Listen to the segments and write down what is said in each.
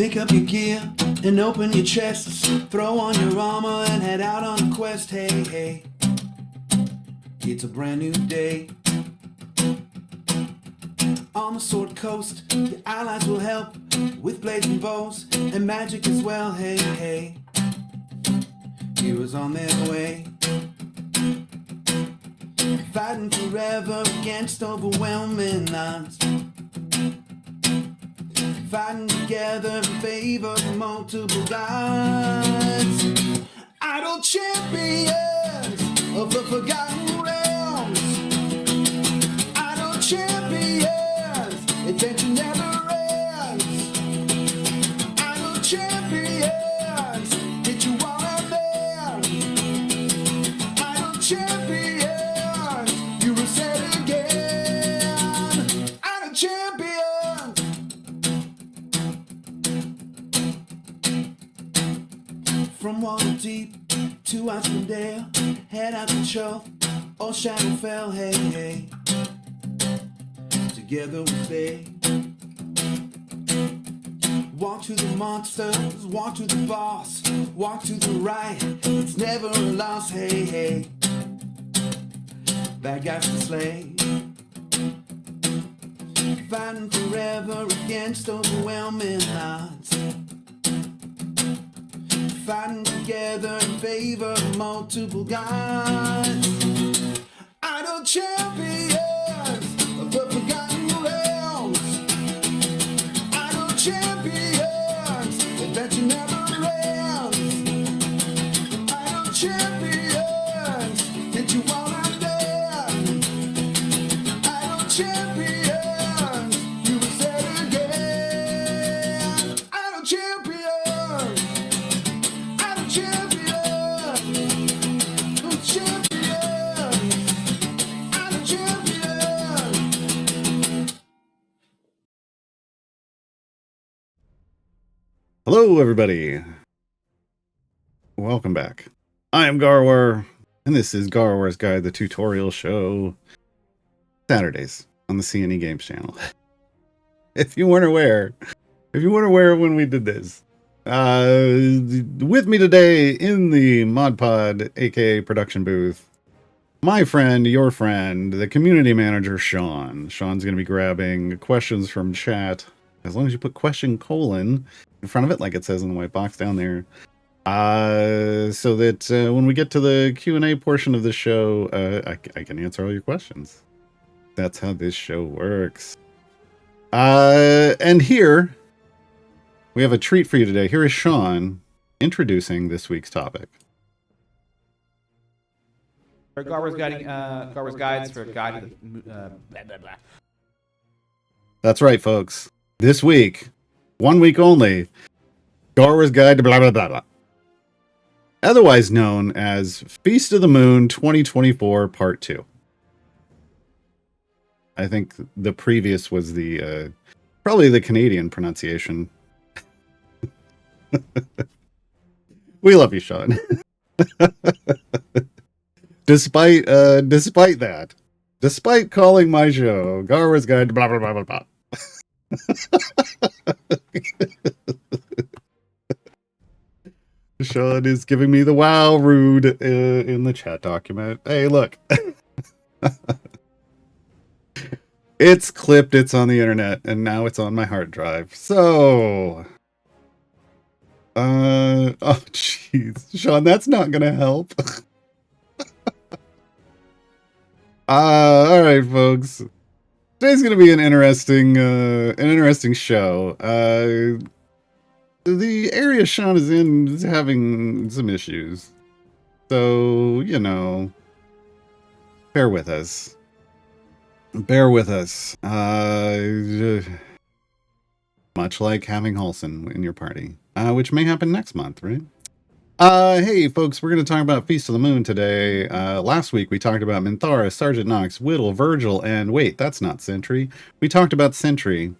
Pick up your gear and open your chests. Throw on your armor and head out on a quest. Hey, hey, it's a brand new day. On the Sword Coast, your allies will help with blades and bows and magic as well. Hey, hey, heroes on their way. Fighting forever against overwhelming odds. Fighting together in favor of multiple gods. Idle champions of the forgotten realms. Idle champions, adventure never ends. Idle champions, get you all out there. Idle champions, you will say again. Idle champions. From Waterdeep to Icewind, head out to Show, or Shadowfell, hey, hey. Together we stay. Walk to the monsters, walk to the boss, walk to the right, it's never a loss, hey, hey. Bad guys to slay. Fighting forever against overwhelming odds. Fighting together in favor of multiple gods. Idle champions of the forgotten realms. Idle champions, adventure never ends. Idle champions, get you all out there. Idle champions, you will say it again. Idle champions. Hello, everybody. Welcome back. I am Gaarawarr, and this is Gaarawarr's Guide, the tutorial show, Saturdays on the C&E Games channel. If you weren't aware when we did this, with me today in the Mod Pod, aka production booth, my friend, your friend, the community manager, Sean. Sean's going to be grabbing questions from chat, as long as you put question colon in front of it, like it says in the white box down there, so that when we get to the Q&A portion of the show, I can answer all your questions. That's how this show works. And here, we have a treat for you today. Here is Sean introducing this week's topic. Gaarawarr's Guides for a Guide to the... blah, blah, blah. That's right, folks. This week, 1 week only, Gaarawarr's Guide to blah, blah, blah, blah. Otherwise known as Feast of the Moon 2024 Part 2. I think the previous was the, probably the Canadian pronunciation. We love you, Sean. Despite that, despite calling my show Gaarawarr's Guide to blah, blah, blah, blah, blah. Sean is giving me the wow rude in the chat document. Hey, look. It's clipped, it's on the internet, and now it's on my hard drive. So... oh, jeez. Sean, that's not gonna help. All right, folks. Today's gonna be an interesting show. The area Sean is in is having some issues, so you know, bear with us. Bear with us. Much like having Halson in your party, which may happen next month, right? Hey, folks, we're going to talk about Feast of the Moon today. Last week, we talked about Minthara, Sergeant Knox, Whittle, Virgil, and wait, that's not Sentry. We talked about Sentry.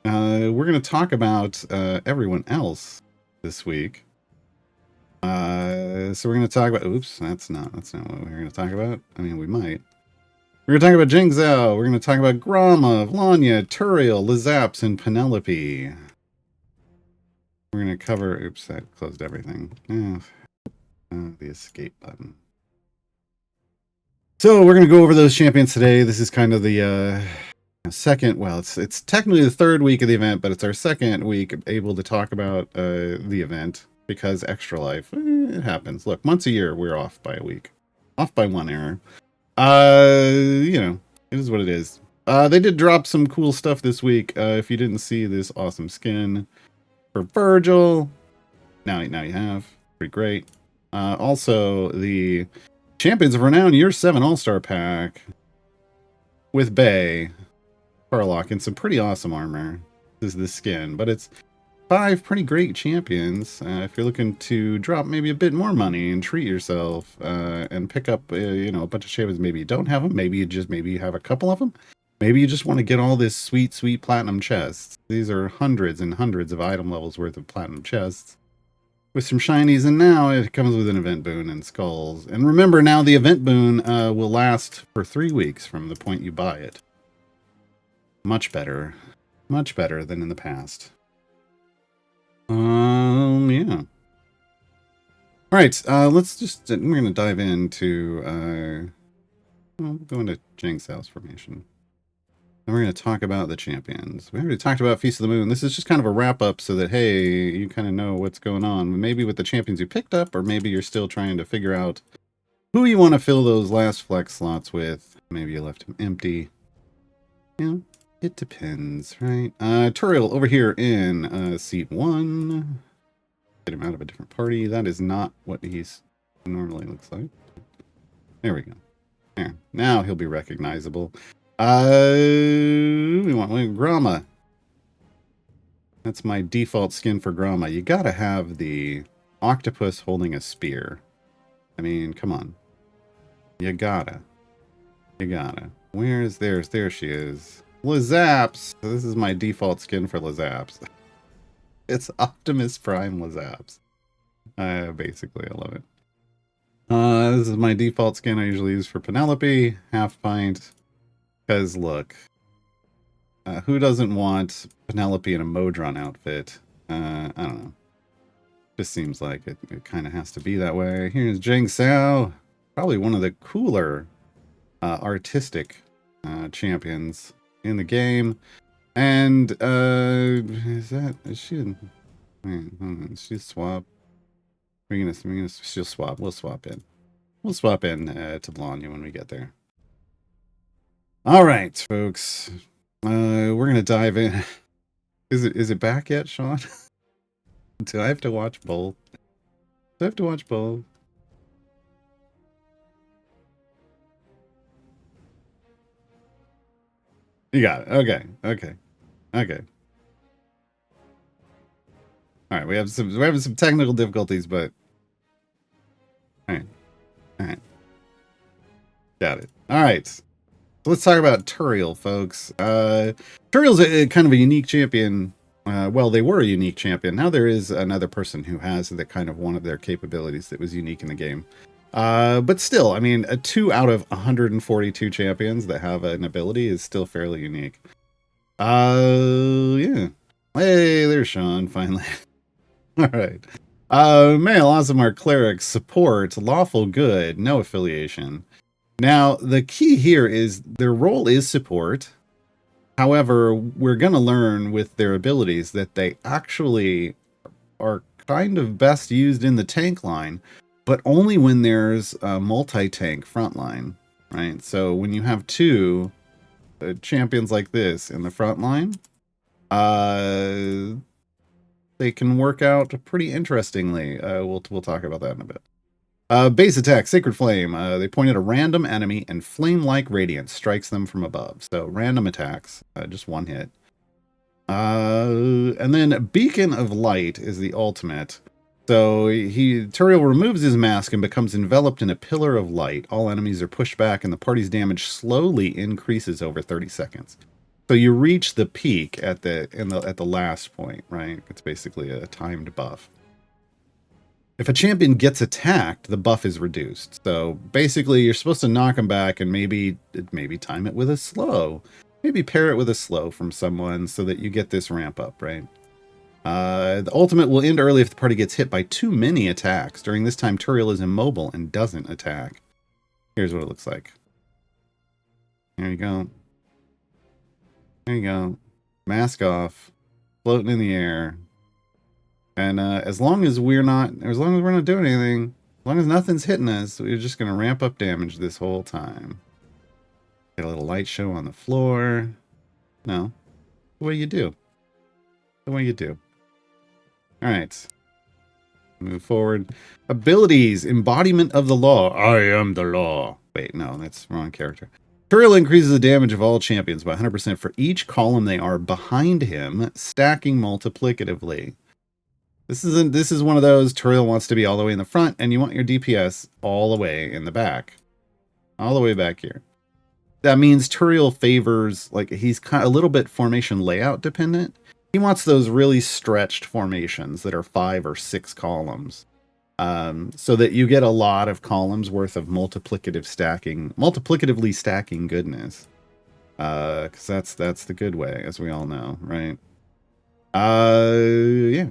We're going to talk about everyone else this week. So we're going to talk about... Oops, that's not what we're going to talk about. I mean, we might. We're going to talk about Jing Zhao. We're going to talk about Gromov, Lanya, Turiel, Lizaps, and Penelope. We're going to cover... Oops, that closed everything. The escape button. So we're going to go over those champions today. This is kind of the second... Well, it's technically the third week of the event, but it's our second week able to talk about the event because Extra Life, it happens. Look, once a year, we're off by a week. Off by one error. You know, it is what it is. They did drop some cool stuff this week. If you didn't see this awesome skin for Virgil, now you have. Pretty great. Also, the Champions of Renown Year 7 All-Star Pack with Bay, Farlock, and some pretty awesome armor. This is the skin, but it's 5 pretty great champions. If you're looking to drop maybe a bit more money and treat yourself and pick up, you know, a bunch of champions, maybe you don't have them, maybe you have a couple of them. Maybe you just want to get all this sweet, sweet platinum chests. These are hundreds and hundreds of item levels worth of platinum chests with some shinies, and now it comes with an event boon and skulls. And remember, now the event boon will last for 3 weeks from the point you buy it. Much better than in the past. Yeah. All right, let's just, we're going to dive into, we'll go into Jang's house formation. And we're going to talk about the champions. We already talked about Feast of the Moon. This is just kind of a wrap-up so that, hey, you kind of know what's going on. Maybe with the champions you picked up, or maybe you're still trying to figure out who you want to fill those last flex slots with. Maybe you left them empty. You know, it depends, right? Turiel over here in seat 1. Get him out of a different party. That is not what he's normally looks like. There we go. There. Now he'll be recognizable. We want Gromma. That's my default skin for Gromma. You gotta have the octopus holding a spear. I mean, come on. You gotta. Where's there she is. Lazaps. This is my default skin for Lazaps. It's Optimus Prime Lazaps. Basically, I love it. This is my default skin I usually use for Penelope. Half pint. Because, look, who doesn't want Penelope in a Modron outfit? I don't know. Just seems like it kind of has to be that way. Here's Jang Sao. Probably one of the cooler artistic champions in the game. And, is she... She's swap. She'll swap. We'll swap in. We'll swap in to Blanya when we get there. All right, folks. We're gonna dive in. Is it back yet, Sean? Do I have to watch both? Do I have to watch both? You got it. Okay. All right, we're having some technical difficulties, but all right. Got it. All right. So let's talk about Turiel, folks. Turiel's a kind of a unique champion. Well, they were a unique champion. Now there is another person who has the kind of one of their capabilities that was unique in the game. But still, I mean, 2 out of 142 champions that have an ability is still fairly unique. Yeah. Hey, there's Sean, finally. All right. Male Aasimar Cleric, support, lawful good, no affiliation. Now, the key here is their role is support. However, we're going to learn with their abilities that they actually are kind of best used in the tank line, but only when there's a multi-tank front line, right? So when you have 2 champions like this in the front line, they can work out pretty interestingly. We'll talk about that in a bit. Base attack, Sacred Flame. They point at a random enemy and flame-like radiance strikes them from above. So random attacks, just 1 hit. And then Beacon of Light is the ultimate. So Turiel removes his mask and becomes enveloped in a pillar of light. All enemies are pushed back and the party's damage slowly increases over 30 seconds. So you reach the peak at the last point, right? It's basically a timed buff. If a champion gets attacked, the buff is reduced. So basically, you're supposed to knock them back and maybe time it with a slow. Maybe pair it with a slow from someone so that you get this ramp up, right? The ultimate will end early if the party gets hit by too many attacks. During this time, Turiel is immobile and doesn't attack. Here's what it looks like. There you go. There you go. Mask off. Floating in the air. And as long as we're not doing anything, as long as nothing's hitting us, we're just going to ramp up damage this whole time. Get a little light show on the floor. No. The way you do. The way you do. Alright. Move forward. Abilities. Embodiment of the law. I am the law. Wait, no, that's the wrong character. Turiel increases the damage of all champions by 100% for each column they are behind him, stacking multiplicatively. This is one of those, Turiel wants to be all the way in the front, and you want your DPS all the way in the back. All the way back here. That means Turiel favors, like, he's kind of a little bit formation layout dependent. He wants those really stretched formations that are 5 or 6 columns. So that you get a lot of columns worth of multiplicatively stacking goodness. Because that's the good way, as we all know, right? Yeah.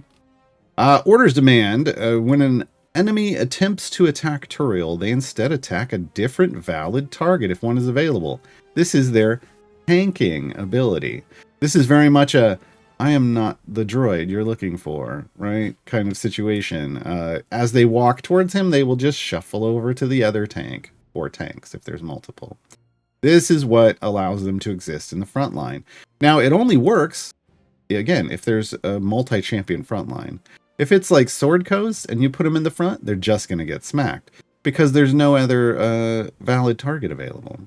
Orders demand, when an enemy attempts to attack Turiel, they instead attack a different valid target if one is available. This is their tanking ability. This is very much a, I am not the droid you're looking for, right? Kind of situation. As they walk towards him, they will just shuffle over to the other tank, or tanks if there's multiple. This is what allows them to exist in the front line. Now, it only works, again, if there's a multi-champion front line. If it's like Sword Coast and you put them in the front, they're just going to get smacked because there's no other valid target available.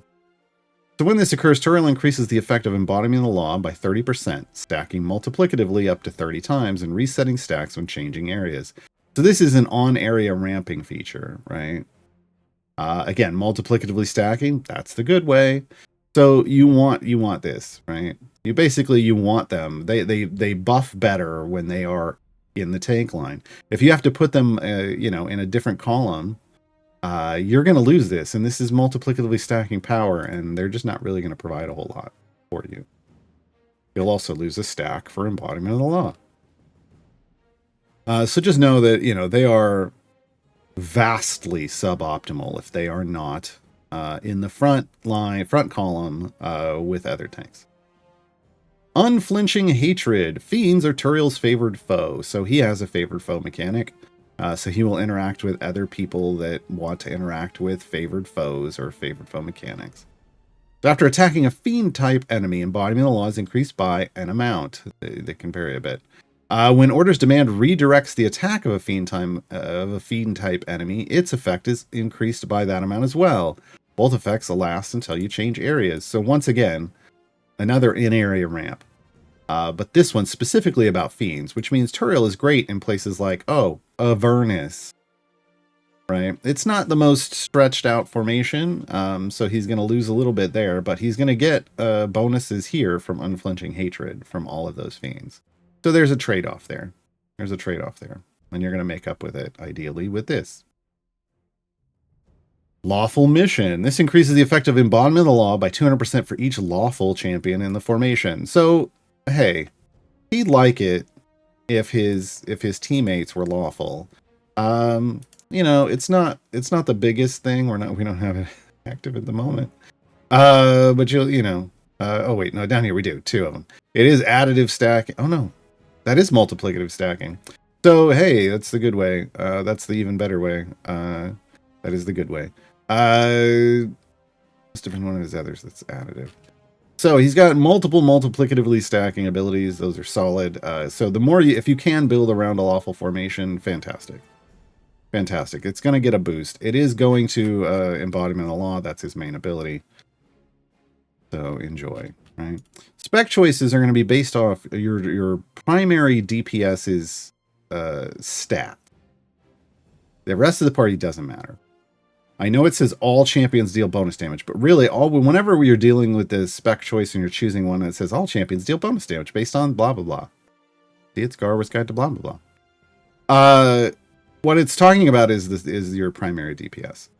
So when this occurs, Turiel increases the effect of Embodiment of the Law by 30%, stacking multiplicatively up to 30 times and resetting stacks when changing areas. So this is an on-area ramping feature, right? Again, multiplicatively stacking, that's the good way. So you want this, right? You want them. They buff better when they are in the tank line. If you have to put them, in a different column, you're going to lose this. And this is multiplicatively stacking power, and they're just not really going to provide a whole lot for you. You'll also lose a stack for Embodiment of the Law. So just know that, they are vastly suboptimal if they are not in the front column with other tanks. Unflinching hatred. Fiends are Turiel's favored foe, so he has a favored foe mechanic. So he will interact with other people that want to interact with favored foes or favored foe mechanics. So after attacking a fiend-type enemy, Embodiment of the Law is increased by an amount. They can vary a bit. When Orders Demand redirects the attack of a fiend-type enemy, its effect is increased by that amount as well. Both effects will last until you change areas. So once again, another in-area ramp. But this one's specifically about fiends, which means Turiel is great in places like, Avernus. Right? It's not the most stretched out formation, so he's going to lose a little bit there, but he's going to get bonuses here from Unflinching Hatred from all of those fiends. So there's a trade-off there. And you're going to make up with it, ideally, with this. Lawful Mission. This increases the effect of Embodiment of the Law by 200% for each lawful champion in the formation. So, hey, he'd like it if his teammates were lawful. It's not the biggest thing. We don't have it active at the moment. But oh wait, no, down here we do 2 of them. It is additive stacking. Oh no, that is multiplicative stacking. So hey, that's the good way. That's the even better way. That is the good way. It's different one of his others that's additive. So he's got multiple multiplicatively stacking abilities. Those are solid. So the more if you can build around a lawful formation, fantastic. It's going to get a boost. It is going to Embodiment of the Law. That's his main ability. So enjoy, right? Spec choices are going to be based off your primary DPS's stat. The rest of the party doesn't matter. I know it says all champions deal bonus damage, but really, whenever you're dealing with the spec choice and you're choosing one that says all champions deal bonus damage based on blah blah blah. See, it's Gaarawarr's Guide to blah blah blah. What it's talking about is your primary DPS.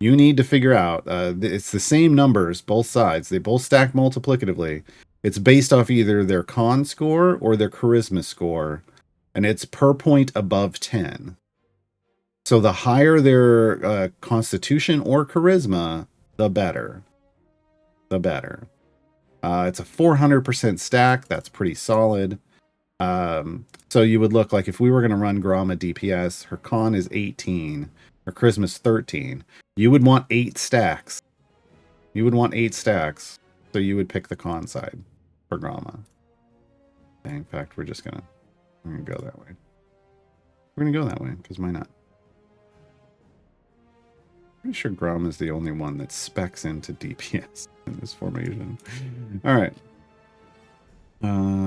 You need to figure out, it's the same numbers, both sides. They both stack multiplicatively. It's based off either their con score or their charisma score, and it's per point above 10. So the higher their constitution or charisma, the better. The better. It's a 400% stack. That's pretty solid. So you would look like if we were going to run Grama DPS, her con is 18, her charisma's 13. You would want 8 stacks. You would want 8 stacks. So you would pick the con side for Grama. In fact, we're gonna go that way. We're gonna go that way, because why not? Pretty sure Grama is the only one that specs into DPS in this formation. Alright.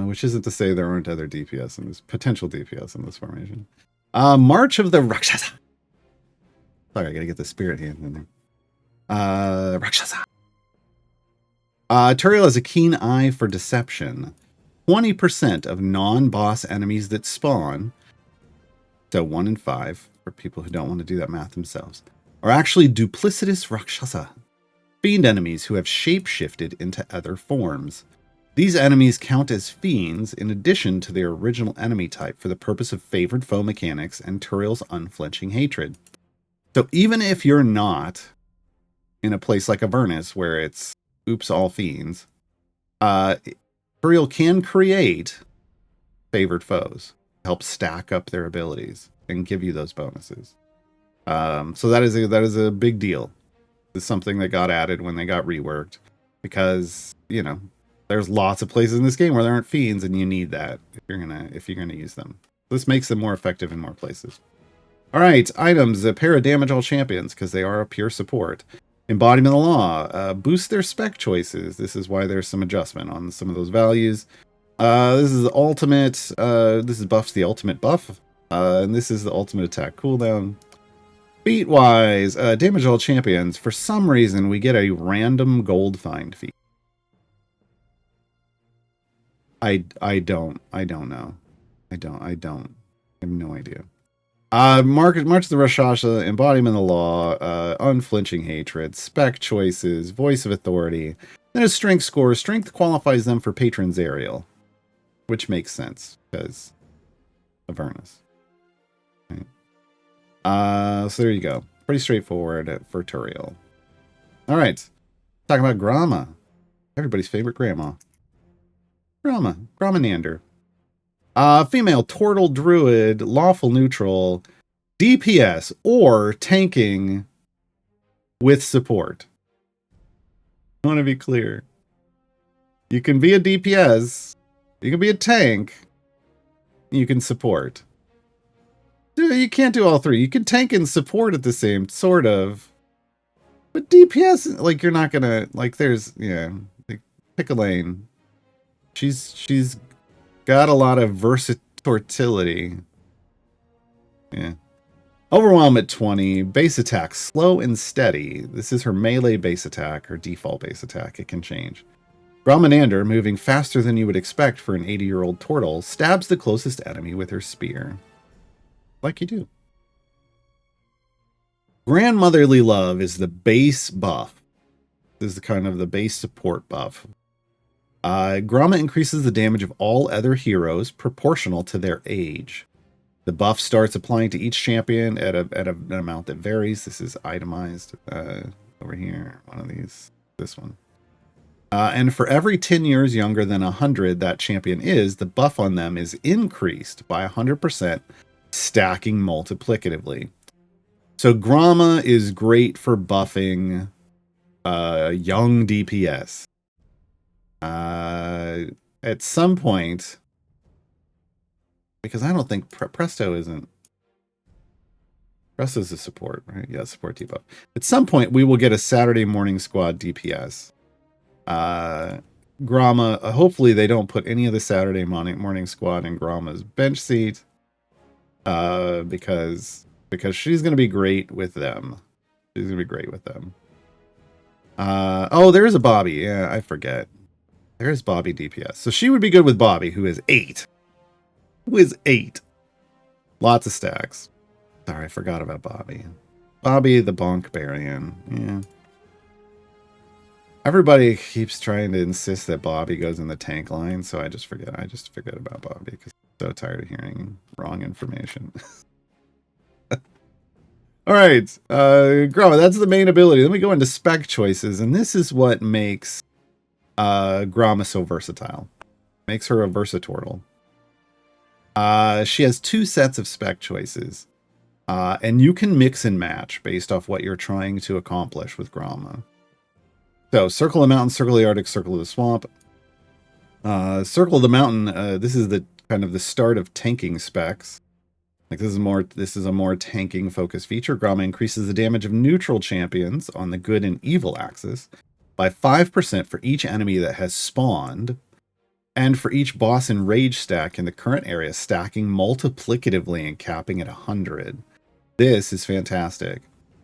Which isn't to say there aren't other DPS in this, potential DPS in this formation. March of the Rakshasa. Sorry, I gotta get the spirit hand in there. Rakshasa. Turiel has a keen eye for deception. 20% of non-boss enemies that spawn, so 1 in 5, for people who don't want to do that math themselves, are actually duplicitous Rakshasa, fiend enemies who have shape-shifted into other forms. These enemies count as fiends in addition to their original enemy type for the purpose of favored foe mechanics and Turiel's unflinching hatred. So even if you're not in a place like Avernus where it's oops all fiends, Turiel can create favored foes, help stack up their abilities and give you those bonuses. So that is a big deal. It's something that got added when they got reworked, because there's lots of places in this game where there aren't fiends, and you need that if you're gonna use them. This makes them more effective in more places. All right, items: para damage all champions because they are a pure support. Embodiment of the Law, boost their spec choices. This is why there's some adjustment on some of those values. This is the ultimate. This is buffs the ultimate buff, and this is the ultimate attack cooldown. Feat wise, damage all champions. For some reason, we get a random gold find feat. I don't know. I have no idea. March of the Rakshasa, embodiment of the law, unflinching hatred, spec choices, voice of authority. Then a strength score. Strength qualifies them for Patron's Aerial, which makes sense because Avernus. Right. So there you go. Pretty straightforward for Turiel. All right, talking about Grama, everybody's favorite grandma. Gromanander. Female Turtle Druid, lawful neutral, DPS or tanking with support. I want to be clear. You can be a DPS, you can be a tank, you can support. You can't do all three. You can tank and support at the same, sort of. But DPS, like, you're not gonna, like, there's, like, pick a lane. She's got a lot of versatility. Yeah. Overwhelm at 20. Base attack, slow and steady. This is her melee base attack, her default base attack. It can change. Gromanander, moving faster than you would expect for an 80-year-old turtle, stabs the closest enemy with her spear. Like you do. Grandmotherly Love is the base buff. This is kind of the base support buff. Grama increases the damage of all other heroes proportional to their age. The buff starts applying to each champion at an amount that varies. This is itemized over here. One of these. This one. And for every 10 years younger than 100 that champion is, the buff on them is increased by 100%, stacking multiplicatively. So Grama is great for buffing young DPS. At some point, because I don't think Presto isn't. Presto's a support, right? Yeah, support debuff. At some point, we will get a Saturday morning squad DPS. Grama, hopefully they don't put any of the Saturday morning squad in Grama's bench seat. Because she's going to be great with them. She's going to be great with them. Oh, there's a Bobby. Yeah, I forget. There's Bobby DPS. So she would be good with Bobby, who is 8. Lots of stacks. Sorry, I forgot about Bobby. Bobby the Bonk Barian. Yeah. Everybody keeps trying to insist that Bobby goes in the tank line, so I just forget about Bobby because I'm so tired of hearing wrong information. All right, Groma, that's the main ability. Then we go into spec choices, and this is what makes Groma so versatile. Makes her a versatortle. She has 2 sets of spec choices, and you can mix and match based off what you're trying to accomplish with Groma. So, Circle of the Mountain, Circle of the Arctic, Circle of the Swamp. Circle of the Mountain, this is the kind of the start of tanking specs. Like this is a more tanking focused feature. Groma increases the damage of neutral champions on the good and evil axis by 5% for each enemy that has spawned, and for each boss and rage stack in the current area, stacking multiplicatively and capping at 100. This is fantastic.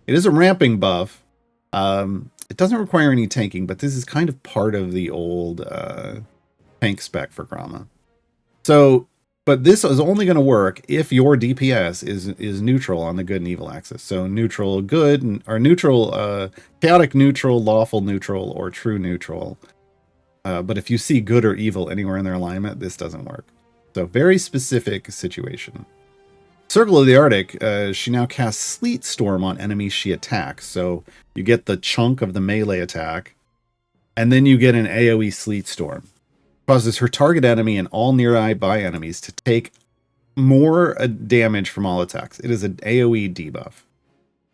It is a ramping buff. It doesn't require any tanking, but this is kind of part of the old tank spec for Groma. So, but this is only going to work if your DPS is neutral on the good and evil axis. So neutral good, or neutral, chaotic neutral, lawful neutral, or true neutral. But if you see good or evil anywhere in their alignment, this doesn't work. So very specific situation. Circle of the Arctic, she now casts Sleet Storm on enemies she attacks. So you get the chunk of the melee attack, and then you get an AoE Sleet Storm. Causes her target enemy and all nearby enemies to take more damage from all attacks. It is an AoE debuff.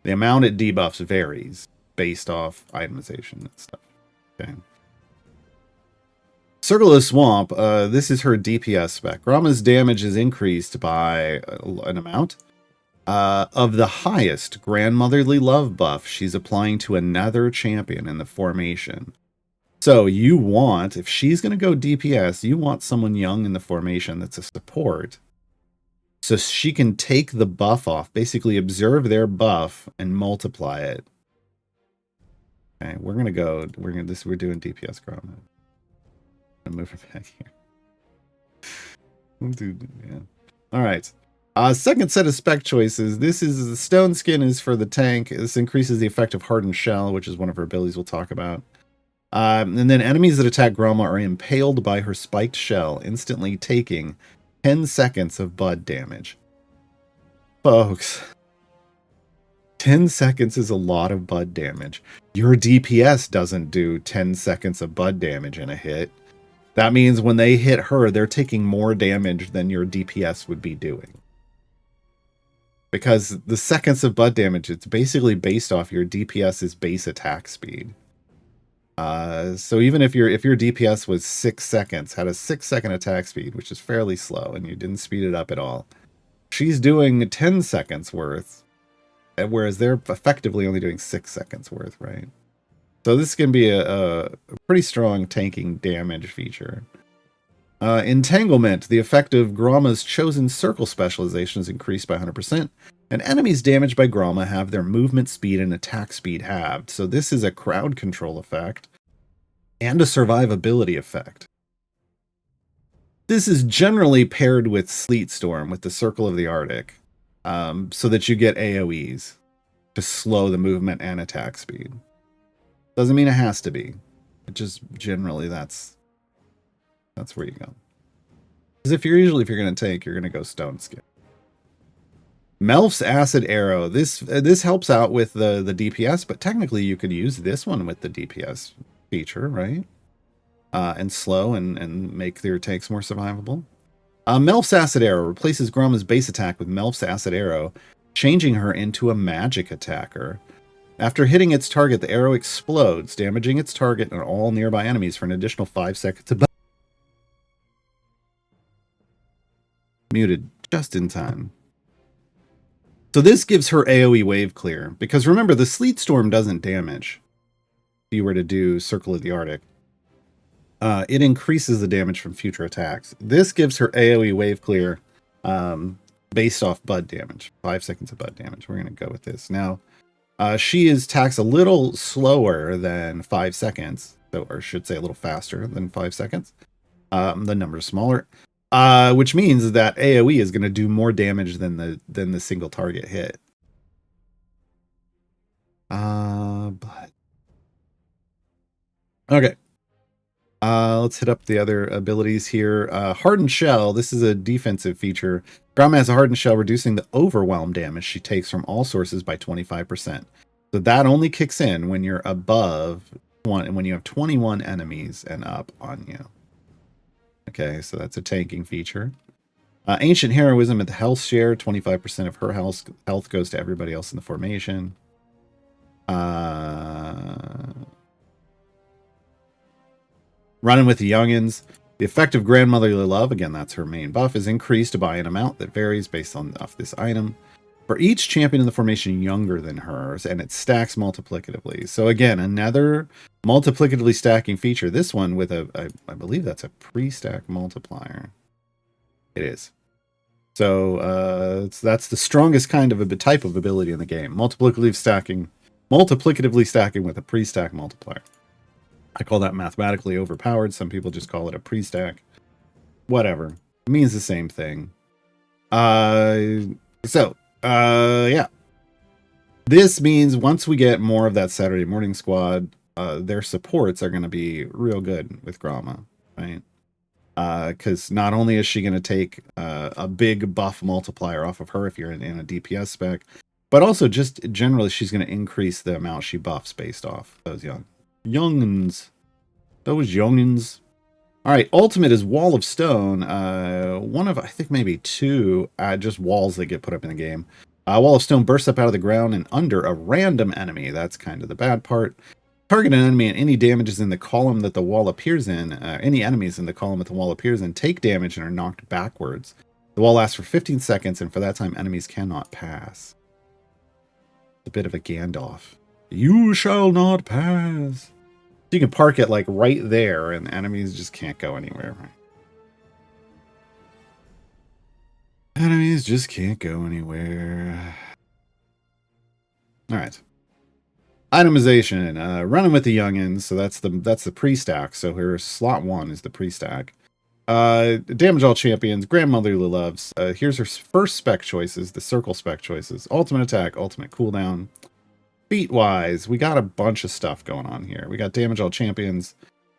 The amount it debuffs varies based off itemization and stuff. Okay. Circle of the Swamp, this is her DPS spec. Groma's damage is increased by an amount of the highest grandmotherly love buff she's applying to another champion in the formation. So you want, if she's going to go DPS, you want someone young in the formation that's a support. So she can take the buff off, basically observe their buff and multiply it. Okay, we're doing DPS Groma. I'm moving back here. Yeah. All right. Second set of spec choices. This is the Stone Skin is for the tank. This increases the effect of Hardened Shell, which is one of her abilities we'll talk about. And then enemies that attack Groma are impaled by her spiked shell, instantly taking 10 seconds of bud damage. Folks, 10 seconds is a lot of bud damage. Your DPS doesn't do 10 seconds of bud damage in a hit. That means when they hit her, they're taking more damage than your DPS would be doing. Because the seconds of bud damage, it's basically based off your DPS's base attack speed. So even if your DPS was 6 seconds, had a 6-second attack speed, which is fairly slow, and you didn't speed it up at all, she's doing 10 seconds worth, whereas they're effectively only doing 6 seconds worth, right? So this can be a pretty strong tanking damage feature. Entanglement, the effect of Groma's chosen circle specialization is increased by 100%, and enemies damaged by Groma have their movement speed and attack speed halved. So this is a crowd control effect and a survivability effect. This is generally paired with Sleet Storm, with the Circle of the Arctic, so that you get AoEs to slow the movement and attack speed. Doesn't mean it has to be. It just generally that's where you go. Because if you're going to tank, you're going to go Stone Skin. Melf's Acid Arrow. This helps out with the DPS, but technically you could use this one with the DPS feature, right? And slow and make your tanks more survivable. Melf's Acid Arrow replaces Groma's base attack with Melf's Acid Arrow, changing her into a magic attacker. After hitting its target, the arrow explodes, damaging its target and all nearby enemies for an additional 5 seconds. Muted just in time. So this gives her AoE wave clear, because remember, the Sleet Storm doesn't damage. If you were to do Circle of the Arctic, it increases the damage from future attacks. This gives her AoE wave clear based off bud damage. 5 seconds of bud damage. We're going to go with this. Now, she attacks a little slower than 5 seconds, or should say a little faster than 5 seconds. The number is smaller. Which means that AoE is going to do more damage than the single target hit. But Okay. Let's hit up the other abilities here. Hardened Shell. This is a defensive feature. Gromma has a Hardened Shell, reducing the overwhelm damage she takes from all sources by 25%. So that only kicks in when you're above one, when you have 21 enemies and up on you. Okay, so that's a tanking feature. Ancient Heroism at the health share. 25% of her health goes to everybody else in the formation. Running with the Youngins. The effect of grandmotherly love, again, that's her main buff, is increased by an amount that varies based off this item. For each champion in the formation younger than hers, and it stacks multiplicatively. So again, another multiplicatively stacking feature. This one with I believe that's a pre-stack multiplier. It is. So that's the strongest kind of a type of ability in the game. Multiplicatively stacking with a pre-stack multiplier. I call that mathematically overpowered. Some people just call it a pre-stack. Whatever. It means the same thing. Yeah. This means once we get more of that Saturday morning squad, their supports are going to be real good with Gromma, right? Because not only is she going to take a big buff multiplier off of her if you're in a DPS spec, but also just generally she's going to increase the amount she buffs based off those youngins. Those youngins. All right, ultimate is Wall of Stone. One of, I think maybe two just walls that get put up in the game. Wall of Stone bursts up out of the ground and under a random enemy. That's kind of the bad part. Target an enemy and any damages in the column that the wall appears in, any enemies in the column that the wall appears in, take damage and are knocked backwards. The wall lasts for 15 seconds, and for that time, enemies cannot pass. A bit of a Gandalf. You shall not pass. You can park it like right there, and enemies just can't go anywhere. Right? Enemies just can't go anywhere. All right. Itemization. Running with the youngins. So that's the pre-stack. So here, slot 1 is the pre-stack. Damage all champions. Grandmotherly loves. Here's her first spec choices. The circle spec choices. Ultimate attack. Ultimate cooldown. Feat wise, we got a bunch of stuff going on here. We got damage all champions,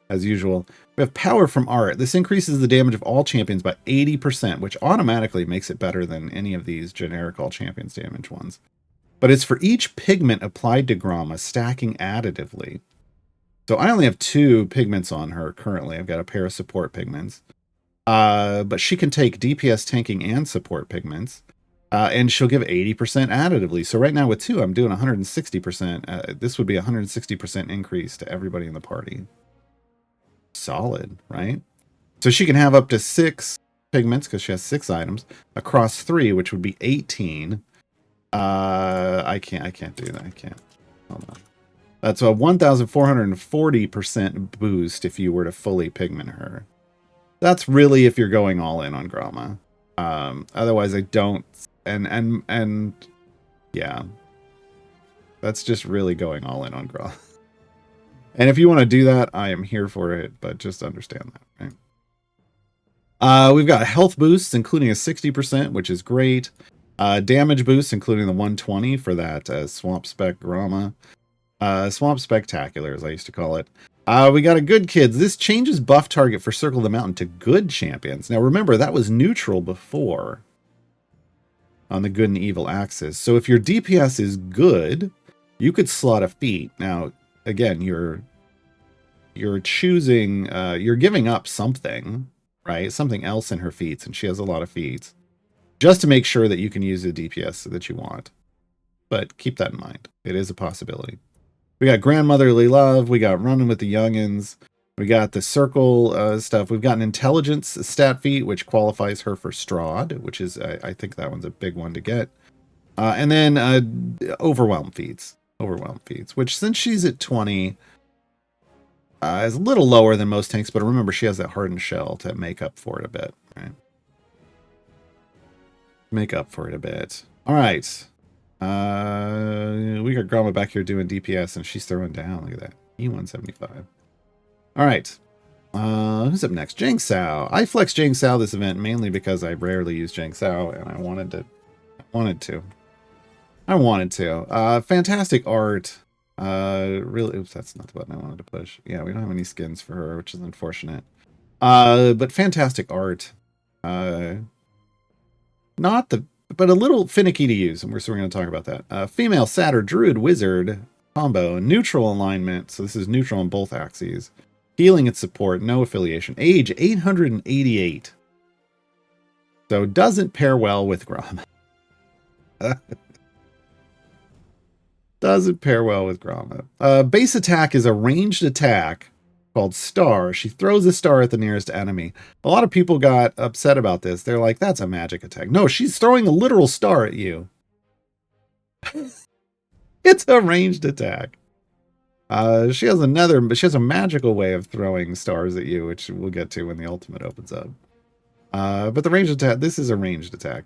as usual. We have power from art. This increases the damage of all champions by 80%, which automatically makes it better than any of these generic all champions damage ones. But it's for each pigment applied to Gromma, stacking additively. So I only have 2 pigments on her currently. I've got a pair of support pigments. But she can take DPS tanking and support pigments. And she'll give 80% additively. So right now with 2, I'm doing 160%. This would be 160% increase to everybody in the party. Solid, right? So she can have up to 6 pigments because she has 6 items across 3, which would be 18. I can't do that. I can't. Hold on. That's a 1,440% boost if you were to fully pigment her. That's really if you're going all in on Gromma. Otherwise I don't. And yeah, that's just really going all in on Gromma. And if you want to do that, I am here for it, but just understand that, right? We've got health boosts, including a 60%, which is great. Damage boosts, including the 120 for that Swamp Spec Gromma. Swamp Spectacular, as I used to call it. We got a good kids. This changes buff target for Circle of the Mountain to good champions. Now remember, that was neutral before on the good and evil axis. So if your DPS is good, you could slot a feat. Now, again, you're choosing, you're giving up something, right? Something else in her feats, and she has a lot of feats, just to make sure that you can use the DPS that you want. But keep that in mind. It is a possibility. We got grandmotherly love. We got running with the youngins. We got the circle stuff. We've got an intelligence stat feat, which qualifies her for Strahd, which is, I think that one's a big one to get. And then overwhelm feats. Overwhelm feats, which since she's at 20, is a little lower than most tanks, but remember she has that hardened shell to make up for it a bit, right? Make up for it a bit. All right. We got Gromma back here doing DPS, and she's throwing down. Look at that. E175. All right. Who's up next? Jang Sao. I flexed Jang Sao this event mainly because I rarely use Jang Sao, and I wanted to. Fantastic art. Really, oops, that's not the button I wanted to push. Yeah, we don't have any skins for her, which is unfortunate. But fantastic art. Not the, but a little finicky to use, and we're going to talk about that. Female satyr, druid, wizard combo, neutral alignment. So this is neutral on both axes. Healing and support, no affiliation. Age 888. So doesn't pair well with Gromma. Doesn't pair well with Gromma. Base attack is a ranged attack called Star. She throws a star at the nearest enemy. A lot of people got upset about this. They're like, that's a magic attack. No, she's throwing a literal star at you. It's a ranged attack. She has a magical way of throwing stars at you, which we'll get to when the ultimate opens up. But the ranged attack, this is a ranged attack.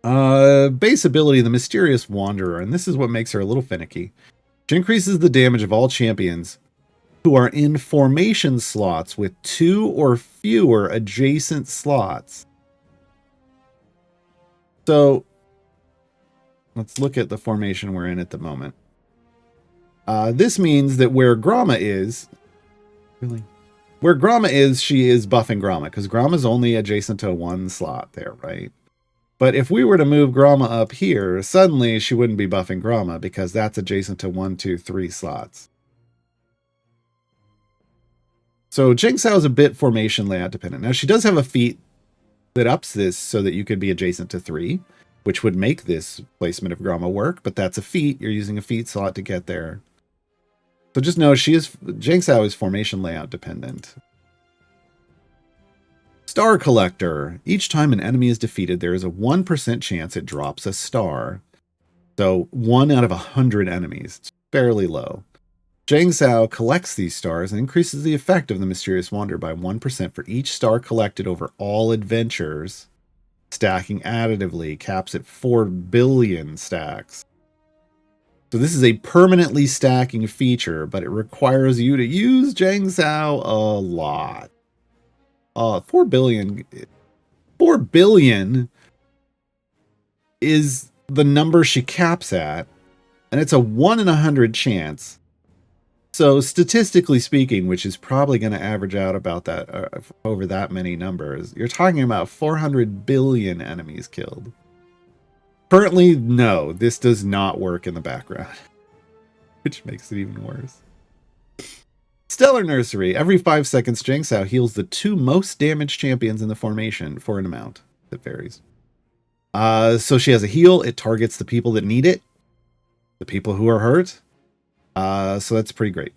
Base ability, the Mysterious Wanderer, and this is what makes her a little finicky. She increases the damage of all champions who are in formation slots with 2 or fewer adjacent slots. So let's look at the formation we're in at the moment. This means that where Gromma is, where Gromma is, she is buffing Gromma, because Gromma's only adjacent to 1 slot there, right? But if we were to move Gromma up here, suddenly she wouldn't be buffing Gromma, because that's adjacent to 1, 2, 3 slots. So Jingxiao is a bit formation layout dependent. Now she does have a feat that ups this so that you could be adjacent to 3, which would make this placement of Gromma work, but that's a feat. You're using a feat slot to get there. So just know Jingxiao is formation layout dependent. Star Collector. Each time an enemy is defeated, there is a 1% chance it drops a star. So 1 out of 100 enemies. It's fairly low. Jingxiao collects these stars and increases the effect of the Mysterious Wanderer by 1% for each star collected over all adventures. Stacking additively, caps at 4 billion stacks. So this is a permanently stacking feature, but it requires you to use Jingxiao a lot. 4 billion. 4 billion is the number she caps at, and it's a 1 in 100 chance. So statistically speaking, which is probably going to average out about that over that many numbers, you're talking about 400 billion enemies killed. Currently, no, this does not work in the background, which makes it even worse. Stellar Nursery. Every 5 seconds, Jingxiao heals the 2 most damaged champions in the formation for an amount that varies. So she has a heal. It targets the people that need it, the people who are hurt. So that's pretty great.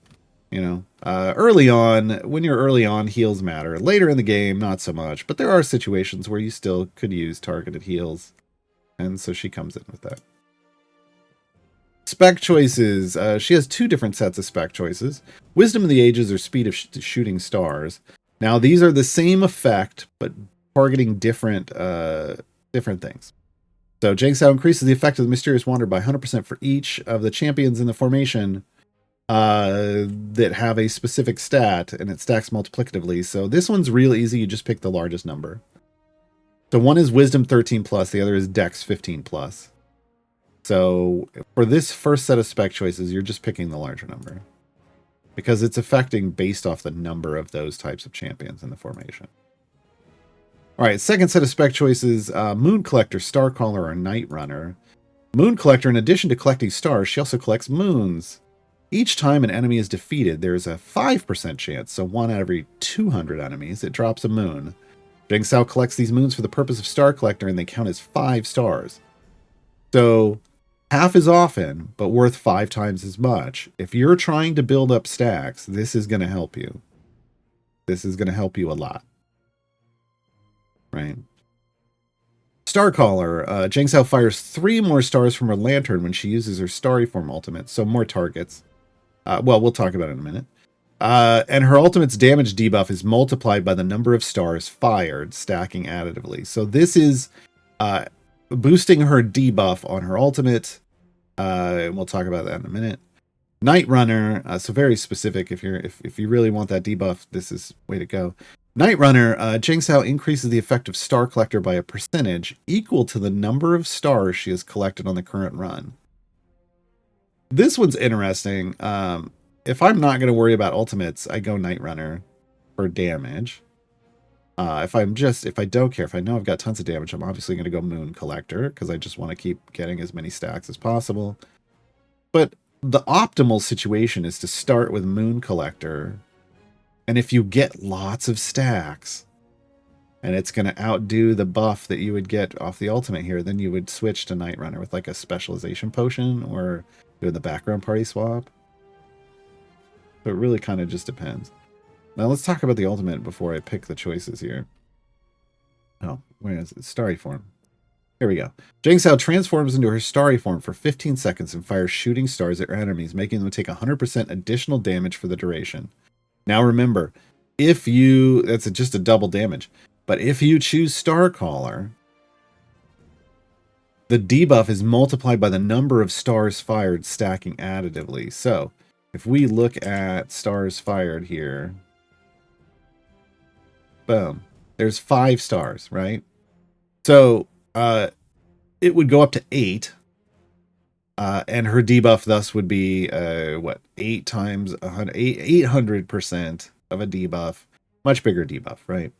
You know, early on, when you're early on, heals matter. Later in the game, not so much. But there are situations where you still could use targeted heals. And so she comes in with that. Spec choices. She has 2 different sets of spec choices. Wisdom of the Ages or Speed of Shooting Stars. Now, these are the same effect, but targeting different things. So Jingxiao increases the effect of the Mysterious Wanderer by 100% for each of the champions in the formation that have a specific stat, and it stacks multiplicatively. So this one's real easy. You just pick the largest number. So one is Wisdom 13 plus, the other is Dex 15 plus. So for this first set of spec choices, you're just picking the larger number, because it's affecting based off the number of those types of champions in the formation. All right, second set of spec choices, Moon Collector, Star Caller, or Night Runner. Moon Collector, in addition to collecting stars, she also collects moons. Each time an enemy is defeated, there's a 5% chance, so 1 out of every 200 enemies, it drops a moon. Jingxiao collects these moons for the purpose of Star Collector, and they count as 5 stars. So half as often, but worth 5 times as much. If you're trying to build up stacks, this is going to help you. This is going to help you a lot. Right. Starcaller. Jingxiao fires 3 more stars from her lantern when she uses her Starry Form ultimate, so more targets. Well, we'll talk about it in a minute. And her ultimate's damage debuff is multiplied by the number of stars fired, stacking additively. So this is boosting her debuff on her ultimate. And we'll talk about that in a minute. Night Runner. So very specific. If you really want that debuff, this is way to go. Night Runner, Jingxiao increases the effect of Star Collector by a percentage equal to the number of stars she has collected on the current run. This one's interesting. If I'm not going to worry about ultimates, I go Night Runner for damage. If I don't care, if I know I've got tons of damage, I'm obviously going to go Moon Collector because I just want to keep getting as many stacks as possible. But the optimal situation is to start with Moon Collector, and if you get lots of stacks, and it's going to outdo the buff that you would get off the ultimate here, then you would switch to Night Runner with like a specialization potion or do the background party swap. So it really kind of just depends. Now let's talk about the ultimate before I pick the choices here. Oh, where is it? Starry form. Here we go. Jang Sao transforms into her starry form for 15 seconds and fires shooting stars at her enemies, making them take 100% additional damage for the duration. Now remember, that's just a double damage. But if you choose Starcaller, the debuff is multiplied by the number of stars fired, stacking additively. So if we look at stars fired here, boom, there's 5 stars, right? So it would go up to 8, and her debuff thus would be 8 times 800% of a debuff, much bigger debuff, right?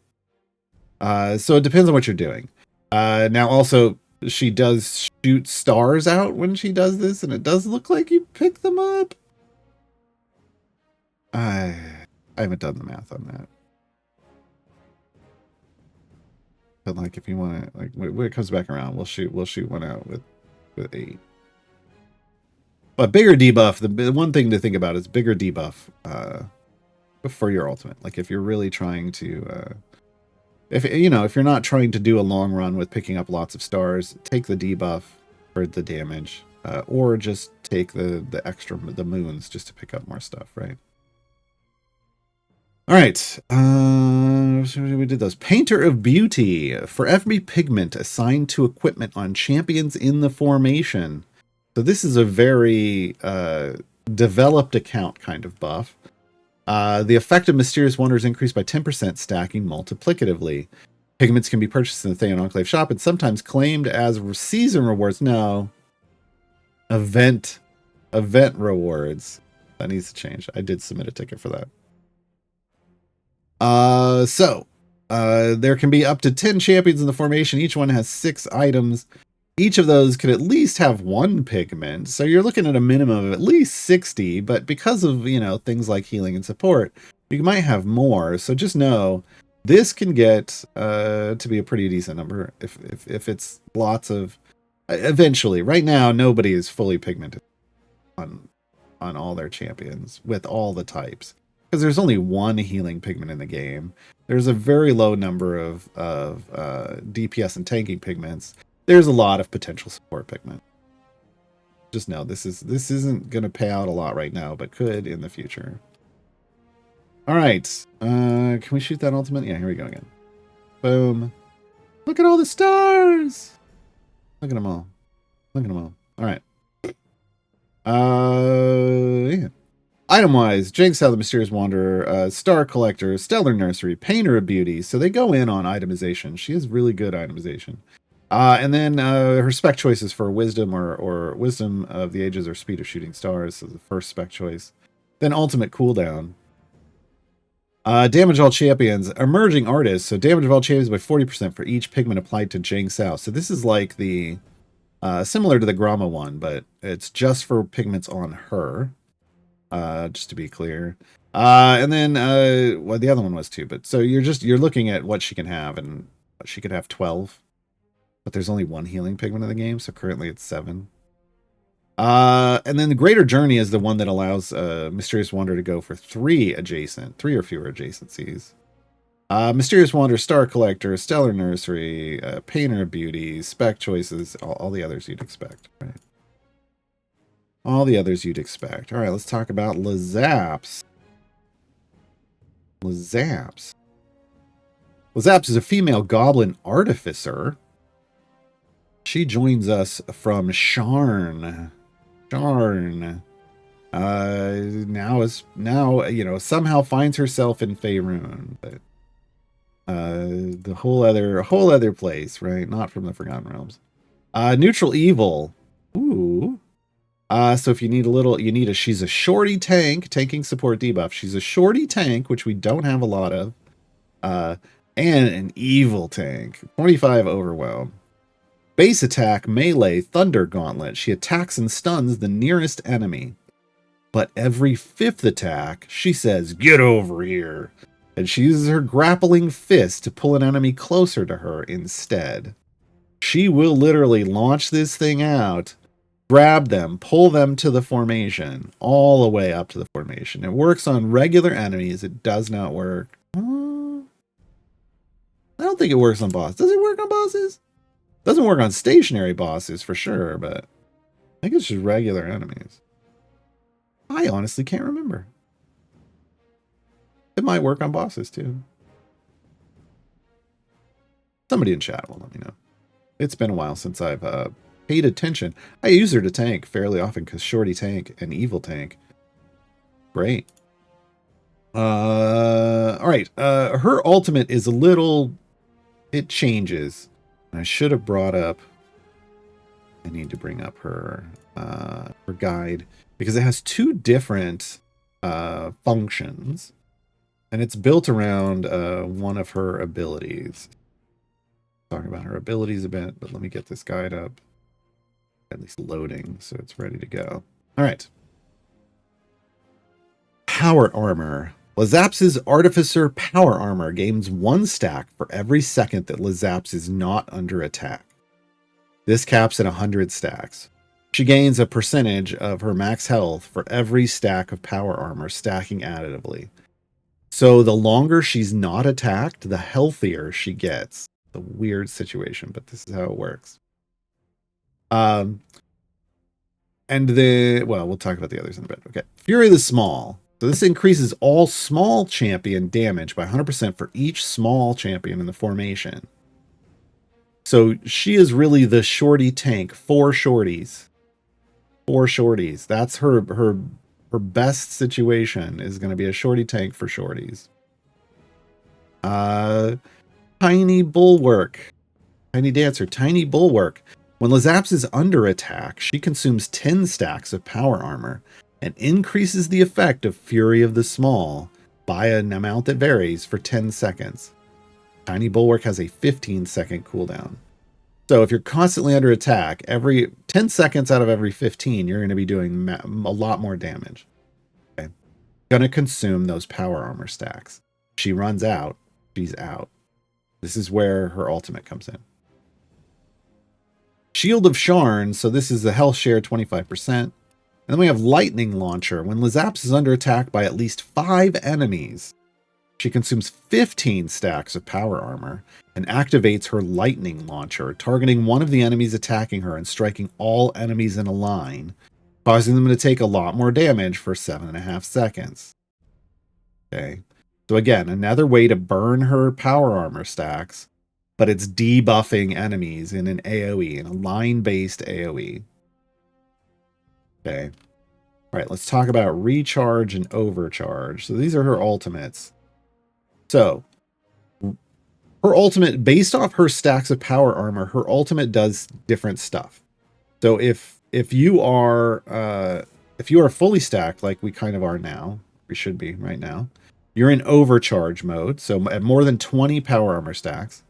So it depends on what you're doing. Now also, she does shoot stars out when she does this, and it does look like you pick them up. I haven't done the math on that. But like, if you want to, like, when it comes back around, we'll shoot one out with 8. But bigger debuff, the one thing to think about is bigger debuff for your ultimate. Like if you're really trying to, if you're not trying to do a long run with picking up lots of stars, take the debuff for the damage, or just take the moons just to pick up more stuff, right? All right, we did those. Painter of Beauty. For every pigment assigned to equipment on champions in the formation. So this is a very developed account kind of buff. The effect of Mysterious Wonders increased by 10%, stacking multiplicatively. Pigments can be purchased in the Theon Enclave shop and sometimes claimed as season rewards. No. Event rewards. That needs to change. I did submit a ticket for that. There can be up to 10 champions in the formation. Each one has 6 items. Each of those could at least have 1 pigment. So you're looking at a minimum of at least 60, but because of, things like healing and support, you might have more. So just know this can get to be a pretty decent number if it's lots of eventually. Right now, nobody is fully pigmented on all their champions with all the types. Because there's only 1 healing pigment in the game. There's a very low number of DPS and tanking pigments. There's a lot of potential support pigment. Just know this isn't going to pay out a lot right now, but could in the future. All right. Can we shoot that ultimate? Yeah, here we go again. Boom. Look at all the stars. Look at them all. Look at them all. All right. Yeah. Item-wise, Jang Sao the Mysterious Wanderer, Star Collector, Stellar Nursery, Painter of Beauty. So they go in on itemization. She has really good itemization. And then her spec choices for Wisdom or Wisdom of the Ages or Speed of Shooting Stars. So the first spec choice. Then Ultimate Cooldown. Damage all champions. Emerging Artists. So damage of all champions by 40% for each pigment applied to Jang Sao. So this is like the similar to the Grama one, but it's just for pigments on her. Just to be clear. And then well, the other one was too, but so you're looking at what she can have, and she could have 12. But there's only 1 healing pigment in the game, so currently it's 7. And then the Greater Journey is the one that allows Mysterious Wanderer to go for 3 or fewer adjacencies. Mysterious Wanderer, Star Collector, Stellar Nursery, Painter of Beauty, spec choices, all the others you'd expect, right? All the others you'd expect. All right, let's talk about Lazaps. Lazaps is a female goblin artificer. She joins us from Sharn. Now somehow finds herself in Faerun, but the whole other place, right? Not from the Forgotten Realms. Neutral evil. Ooh. So if you need she's a shorty tank, tanking support debuff. She's a shorty tank, which we don't have a lot of. And an evil tank. 25 overwhelm. Base attack, melee, thunder gauntlet. She attacks and stuns the nearest enemy. But every 5th attack, she says, "Get over here." And she uses her grappling fist to pull an enemy closer to her instead. She will literally launch this thing out, grab them, pull them to the formation, all the way up to the formation. It works on regular enemies. It does not work. I don't think it works on bosses. Does it work on bosses? Doesn't work on stationary bosses for sure, but I think it's just regular enemies. I honestly can't remember. It might work on bosses too. Somebody in chat will let me know. It's been a while since I've paid attention. I use her to tank fairly often because shorty tank and evil tank. Great. All right. Her ultimate is a little... It changes. I should have brought up... I need to bring up her guide because it has 2 different functions. And it's built around one of her abilities. Talk about her abilities a bit, but let me get this guide up. At least loading, so it's ready to go. All right. Power armor. Lazaps's Artificer Power Armor gains 1 stack for every second that Lazaps is not under attack. This caps at 100 stacks. She gains a percentage of her max health for every stack of power armor, stacking additively. So the longer she's not attacked, the healthier she gets. It's a weird situation, but this is how it works. And we'll talk about the others in a bit. Okay. Fury the Small. So this increases all small champion damage by 100% for each small champion in the formation. So she is really the shorty tank. 4 shorties. 4 shorties. That's her best situation is going to be a shorty tank for shorties. Tiny Bulwark. Tiny Dancer. Tiny Bulwark. When Lazaps is under attack, she consumes 10 stacks of power armor and increases the effect of Fury of the Small by an amount that varies for 10 seconds. Tiny Bulwark has a 15-second cooldown. So if you're constantly under attack, every 10 seconds out of every 15, you're going to be doing a lot more damage. Okay. Going to consume those power armor stacks. She runs out, she's out. This is where her ultimate comes in. Shield of Sharn, so this is the health share 25%. And then we have Lightning Launcher. When Lazaps is under attack by at least 5 enemies, she consumes 15 stacks of power armor and activates her Lightning Launcher, targeting one of the enemies attacking her and striking all enemies in a line, causing them to take a lot more damage for 7.5 seconds. Okay. So again, another way to burn her power armor stacks, but it's debuffing enemies in an AoE, in a line-based AoE. Okay. All right, let's talk about recharge and overcharge. So these are her ultimates. So her ultimate, based off her stacks of power armor, her ultimate does different stuff. So if you are fully stacked, like we kind of are now, we should be right now, you're in overcharge mode. So at more than 20 power armor stacks,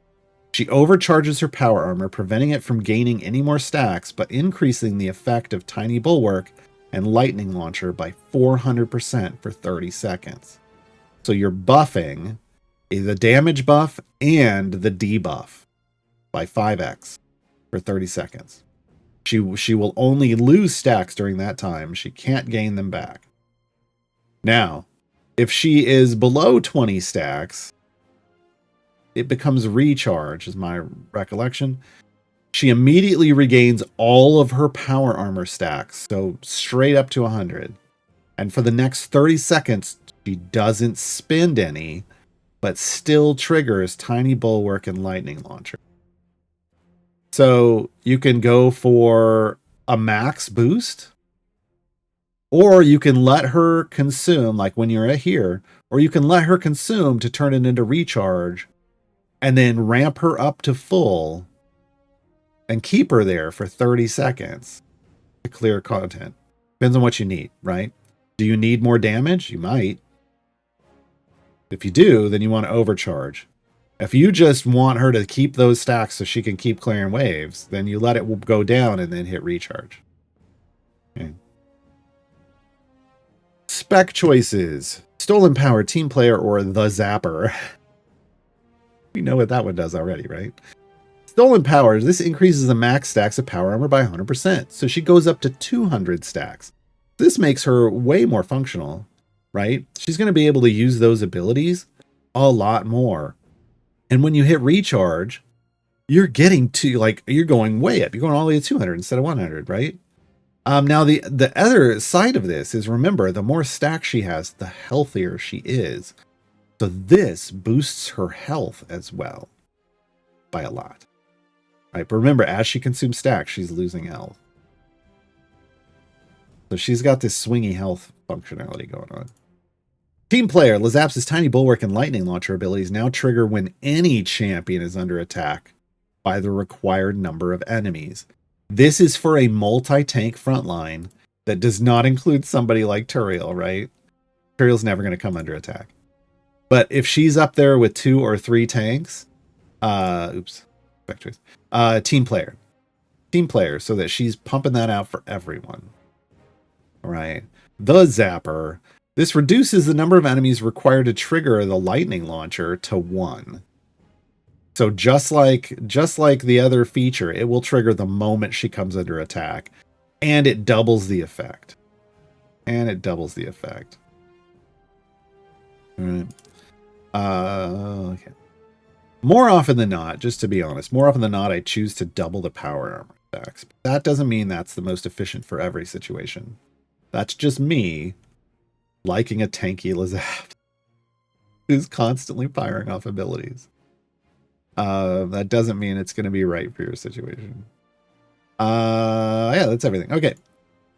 she overcharges her power armor, preventing it from gaining any more stacks, but increasing the effect of Tiny Bulwark and Lightning Launcher by 400% for 30 seconds. So you're buffing the damage buff and the debuff by 5x for 30 seconds. She will only lose stacks during that time. She can't gain them back. Now, if she is below 20 stacks, it becomes recharge, is my recollection. She immediately regains all of her power armor stacks, so straight up to 100. And for the next 30 seconds, she doesn't spend any, but still triggers Tiny Bulwark and Lightning Launcher. So you can go for a max boost, or you can let her consume, like when you're at here, or you can let her consume to turn it into recharge, and then ramp her up to full and keep her there for 30 seconds to clear content. Depends on what you need, right? Do you need more damage? You might. If you do, then you want to overcharge. If you just want her to keep those stacks so she can keep clearing waves, then you let it go down and then hit recharge. Okay. Spec choices. Stolen Power, Team Player, or the Zapper. We know what that one does already, right? Stolen Power. This increases the max stacks of power armor by 100%. So she goes up to 200 stacks. This makes her way more functional, right? She's going to be able to use those abilities a lot more. And when you hit recharge, you're getting to, like, you're going way up. You're going all the way to 200 instead of 100, right? Now, the other side of this is, remember, the more stacks she has, the healthier she is. So this boosts her health as well by a lot. Right? But remember, as she consumes stacks, she's losing health. So she's got this swingy health functionality going on. Team Player, Lazap's Tiny Bulwark and Lightning Launcher abilities now trigger when any champion is under attack by the required number of enemies. This is for a multi-tank frontline that does not include somebody like Turiel, right? Turiel's never going to come under attack. But if she's up there with 2 or 3 tanks, Team Player. Team Player, so that she's pumping that out for everyone. All right. The Zapper. This reduces the number of enemies required to trigger the lightning launcher to 1. So just like the other feature, it will trigger the moment she comes under attack. And it doubles the effect. All right. Okay. More often than not, just to be honest, I choose to double the power armor stacks. But that doesn't mean that's the most efficient for every situation. That's just me liking a tanky Lazap who's constantly firing off abilities. That doesn't mean it's going to be right for your situation. Yeah, that's everything. Okay.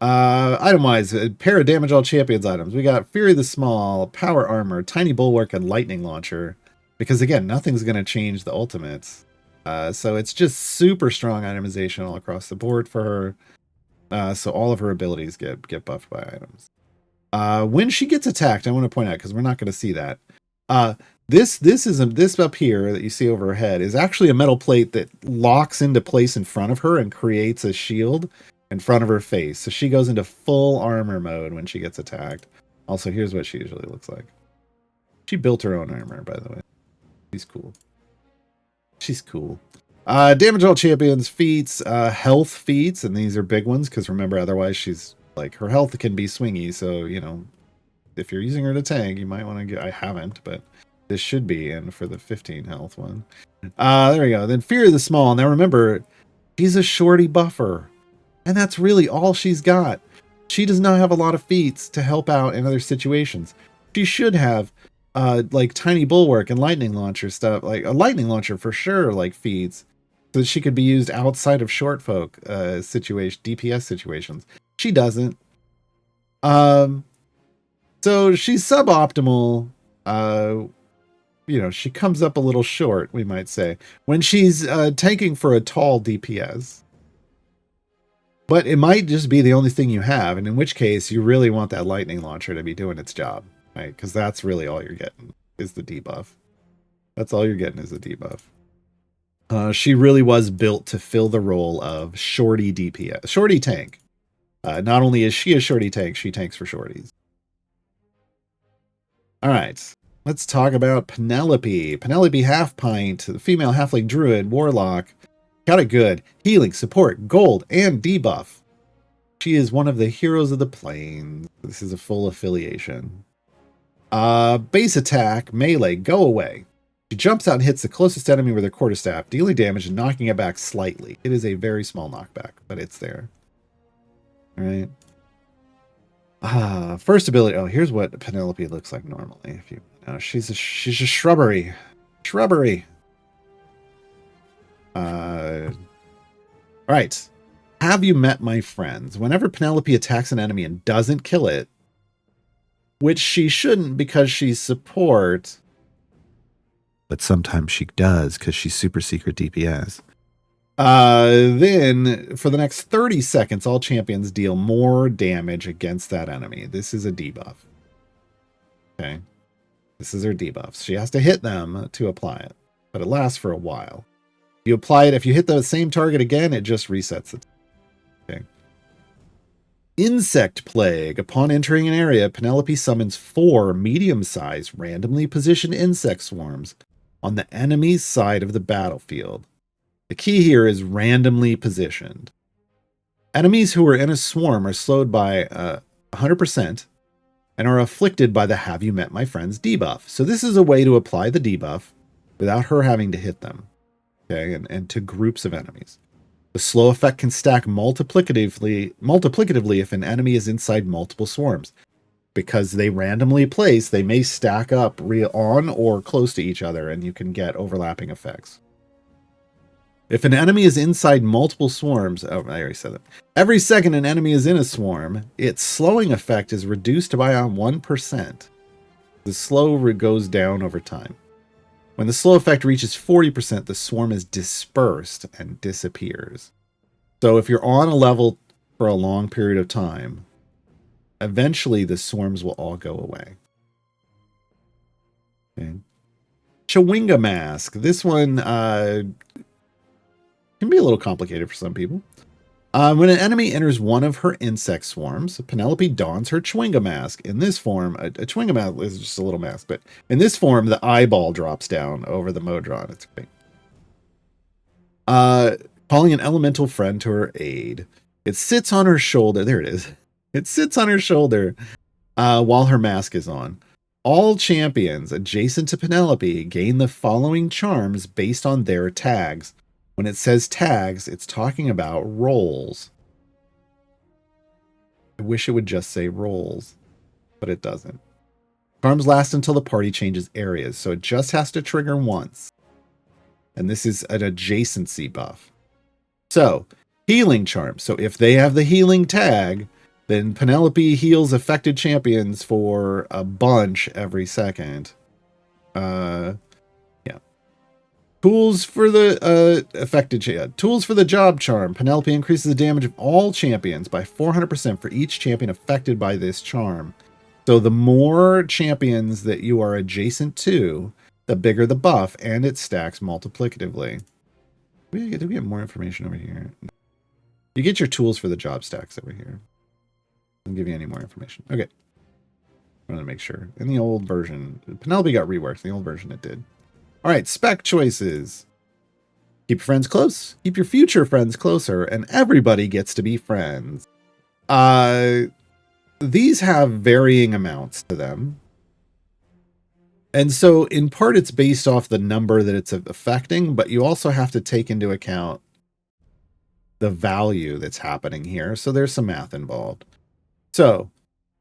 Item-wise, pair of damage all champions items. We got Fury the Small, Power Armor, Tiny Bulwark, and Lightning Launcher. Because again, nothing's going to change the ultimates. So it's just super strong itemization all across the board for her. So all of her abilities get buffed by items. When she gets attacked, I want to point out, because we're not going to see that. This up here that you see over her head is actually a metal plate that locks into place in front of her and creates a shield in front of her face. So she goes into full armor mode when she gets attacked. Also, here's what she usually looks like. She built her own armor, by the way. She's cool. Damage all champions feats, health feats, and these are big ones because remember, otherwise she's like, her health can be swingy. So, you know, if you're using her to tank, you might want to get, I haven't, but this should be in for the 15 health one. There we go. Then Fury the Small. Now remember, she's a shorty buffer, and that's really all she's got. She does not have a lot of feats to help out in other situations. She should have like Tiny Bulwark and Lightning Launcher stuff, like a Lightning Launcher for sure, like feeds, so that she could be used outside of short folk DPS situations. She doesn't. So she's suboptimal. You know, she comes up a little short, we might say, when she's tanking for a tall DPS. But it might just be the only thing you have, and in which case you really want that Lightning Launcher to be doing its job. Right, because that's really all you're getting is the debuff. That's all you're getting is the debuff. She really was built to fill the role of shorty DPS, shorty tank. Not only is she a shorty tank, she tanks for shorties. All right, let's talk about Penelope. Penelope Half Pint, the female halfling druid, warlock. Got it good. Healing, support, gold, and debuff. She is one of the heroes of the plains. This is a full affiliation. Base attack, melee, go away. She jumps out and hits the closest enemy with her quarterstaff, dealing damage and knocking it back slightly. It is a very small knockback, but it's there. All right. First ability. Oh, here's what Penelope looks like normally. If you know, she's a shrubbery. Right. Have you met my friends? Whenever Penelope attacks an enemy and doesn't kill it, which she shouldn't because she's support, but sometimes she does because she's super secret DPS. Then, for the next 30 seconds, all champions deal more damage against that enemy. This is a debuff. Okay. This is her debuff. She has to hit them to apply it, but it lasts for a while. You apply it, if you hit the same target again, it just resets it. Okay. Insect Plague. Upon entering an area, Penelope summons 4 medium-sized, randomly positioned insect swarms on the enemy's side of the battlefield. The key here is randomly positioned. Enemies who are in a swarm are slowed by 100% and are afflicted by the Have You Met My Friends debuff. So this is a way to apply the debuff without her having to hit them. Okay, and to groups of enemies. The slow effect can stack multiplicatively if an enemy is inside multiple swarms. Because they randomly place, they may stack up on or close to each other, and you can get overlapping effects. If an enemy is inside multiple swarms, oh, I already said that. Every second an enemy is in a swarm, its slowing effect is reduced by 1%. The slow goes down over time. When the slow effect reaches 40%, the swarm is dispersed and disappears. So if you're on a level for a long period of time, eventually the swarms will all go away. Okay. Chewinga Mask. This one can be a little complicated for some people. When an enemy enters one of her insect swarms, Penelope dons her Chewinga Mask. In this form, a Chewinga Mask is just a little mask, but in this form, the eyeball drops down over the Modron. It's great. Calling an elemental friend to her aid. It sits on her shoulder. There it is. It sits on her shoulder while her mask is on. All champions adjacent to Penelope gain the following charms based on their tags. When it says tags, it's talking about roles. I wish it would just say roles, but it doesn't. Charms last until the party changes areas, so it just has to trigger once. And this is an adjacency buff. So, healing charm. So if they have the healing tag, then Penelope heals affected champions for a bunch every second. Tools for the tools for the job charm. Penelope increases the damage of all champions by 400% for each champion affected by this charm. So the more champions that you are adjacent to, the bigger the buff, and it stacks multiplicatively. Do we get more information over here? You get your tools for the job stacks over here. Doesn't give you any more information. Okay. I want to make sure. In the old version, Penelope got reworked. In the old version, it did. All right, spec choices. Keep your friends close. Keep your future friends closer. And everybody gets to be friends. These have varying amounts to them. And so, in part, it's based off the number that it's affecting. But you also have to take into account the value that's happening here. So there's some math involved. So,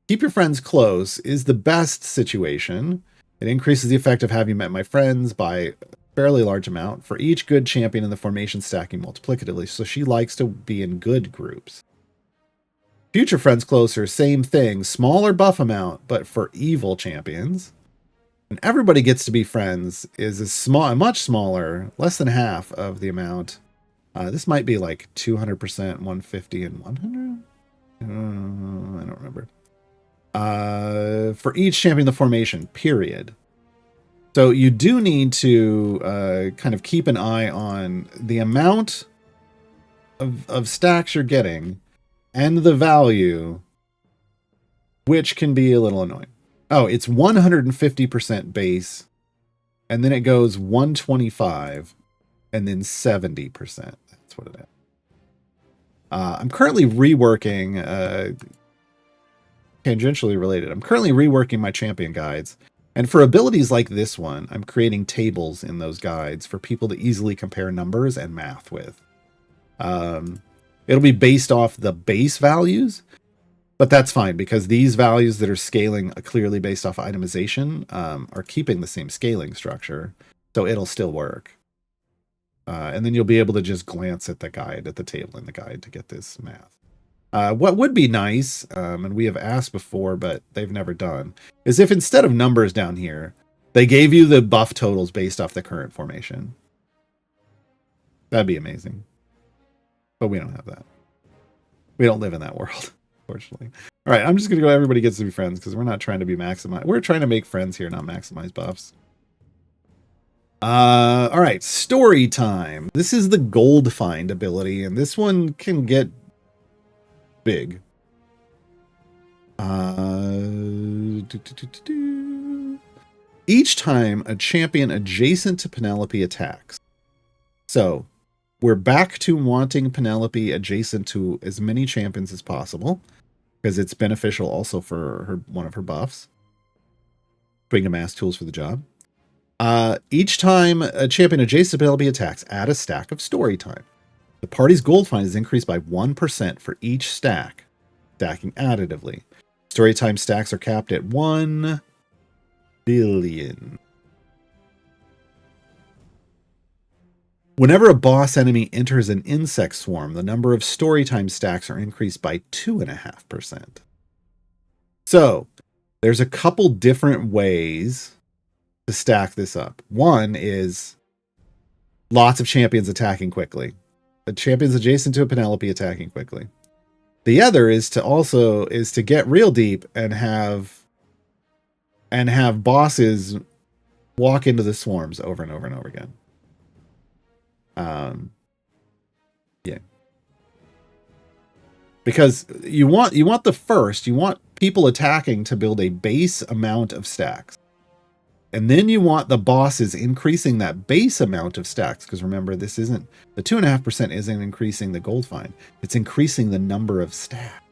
keep your friends close is the best situation. It increases the effect of Have You Met My Friends by a fairly large amount for each good champion in the formation stacking multiplicatively. So she likes to be in good groups. Future Friends Closer, same thing. Smaller buff amount, but for evil champions. And everybody gets to be friends is a much smaller, less than half of the amount. This might be like 200%, 150, and 100? I don't remember. For each champion in the formation, period. So you do need to kind of keep an eye on the amount of stacks you're getting and the value, which can be a little annoying. Oh, it's 150% base, and then it goes 125, and then 70%. That's what it is. I'm currently reworking... tangentially related. I'm currently reworking my champion guides. And for abilities like this one, I'm creating tables in those guides for people to easily compare numbers and math with. It'll be based off the base values, but that's fine because these values that are scaling clearly based off itemization are keeping the same scaling structure, so it'll still work. And then you'll be able to just glance at the guide, at the table in the guide to get this math. What would be nice, and we have asked before, but they've never done, is if instead of numbers down here, they gave you the buff totals based off the current formation. That'd be amazing. But we don't have that. We don't live in that world, unfortunately. All right, I'm just going to go everybody gets to be friends because we're not trying to be maximized. We're trying to make friends here, not maximize buffs. All right, story time. This is the gold find ability, and this one can get big. Each time a champion adjacent to Penelope attacks. So we're back to wanting Penelope adjacent to as many champions as possible because it's beneficial also for her one of her buffs. Bring a mass tools for the job. Each time a champion adjacent to Penelope attacks, add a stack of story time. The party's gold find is increased by 1% for each stack, stacking additively. Story time stacks are capped at 1 billion. Whenever a boss enemy enters an insect swarm, the number of story time stacks are increased by 2.5%. So, there's a couple different ways to stack this up. One is lots of champions attacking quickly. The champions adjacent to a Penelope attacking quickly. The other is to get real deep and have bosses walk into the swarms over and over and over again. Yeah. Because you want people attacking to build a base amount of stacks. And then you want the bosses increasing that base amount of stacks. Because remember, the 2.5% isn't increasing the gold find. It's increasing the number of stacks.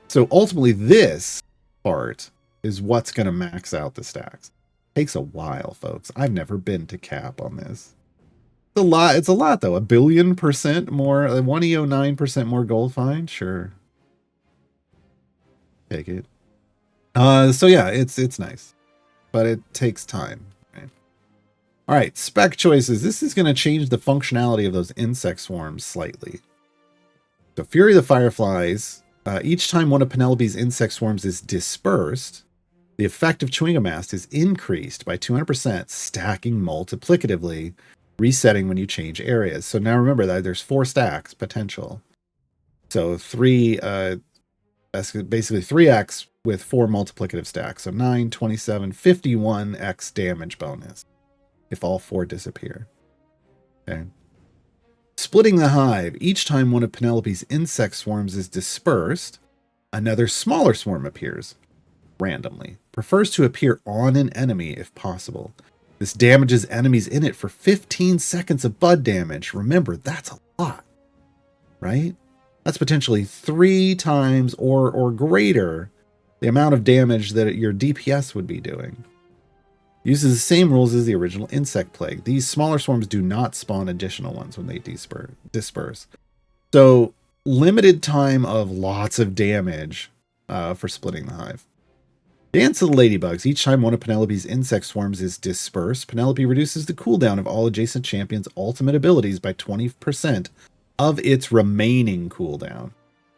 So ultimately, this part is what's going to max out the stacks. Takes a while, folks. I've never been to cap on this. It's a lot, though. 1 billion% more, 109% more gold find? Sure. Take it. So yeah, it's nice. But it takes time. Right? All right, spec choices. This is going to change the functionality of those insect swarms slightly. So Fury of the Fireflies, each time one of Penelope's insect swarms is dispersed, the effect of Chewing a Mast is increased by 200%, stacking multiplicatively, resetting when you change areas. So now remember that there's 4 stacks potential. So that's basically 3x with 4 multiplicative stacks. So 9, 27, 51x damage bonus if all 4 disappear. Okay. Splitting the Hive. Each time one of Penelope's insect swarms is dispersed, another smaller swarm appears randomly. Prefers to appear on an enemy if possible. This damages enemies in it for 15 seconds of bud damage. Remember, that's a lot, right? That's potentially 3 times or greater the amount of damage that your DPS would be doing. Uses the same rules as the original Insect Plague. These smaller swarms do not spawn additional ones when they disperse. So, limited time of lots of damage for Splitting the Hive. Dance of the Ladybugs. Each time one of Penelope's insect swarms is dispersed, Penelope reduces the cooldown of all adjacent champions' ultimate abilities by 20% of its remaining cooldown.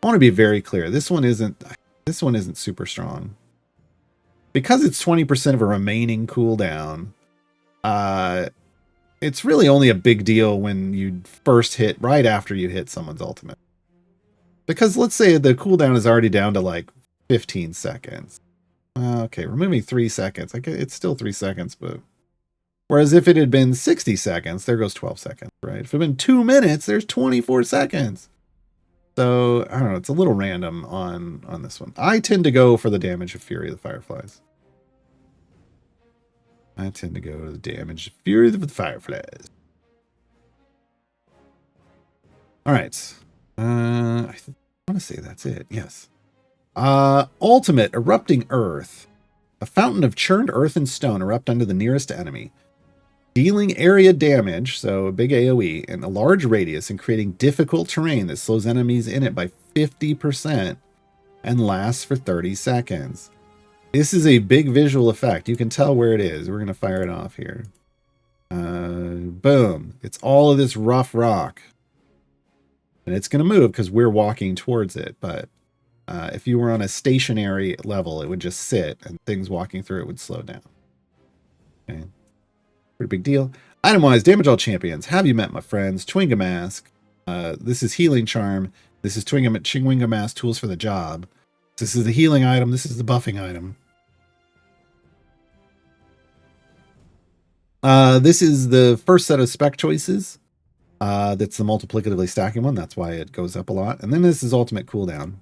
I want to be very clear. This one isn't super strong. Because it's 20% of a remaining cooldown, it's really only a big deal when you first hit, right after you hit someone's ultimate. Because let's say the cooldown is already down to like 15 seconds. Okay, removing 3 seconds. It's still 3 seconds, but... Whereas if it had been 60 seconds, there goes 12 seconds, right? If it had been 2 minutes, there's 24 seconds. So, I don't know, it's a little random on this one. I tend to go for the damage of Fury of the Fireflies. I tend to go to the damage of Fury of the Fireflies. Alright. I want to say that's it, yes. Ultimate, Erupting Earth. A fountain of churned earth and stone erupt onto the nearest enemy, dealing area damage, so a big AoE, in a large radius and creating difficult terrain that slows enemies in it by 50% and lasts for 30 seconds. This is a big visual effect. You can tell where it is. We're going to fire it off here. Boom. It's all of this rough rock. And it's going to move because we're walking towards it, but if you were on a stationary level, it would just sit and things walking through it would slow down. Okay. Pretty big deal. Item-wise, damage all champions. Have you met my friends? Chewing a Mask. This is Healing Charm. This is Chingwinga Mask, Tools for the Job. This is the healing item. This is the buffing item. This is the first set of spec choices. That's the multiplicatively stacking one. That's why it goes up a lot. And then this is ultimate cooldown.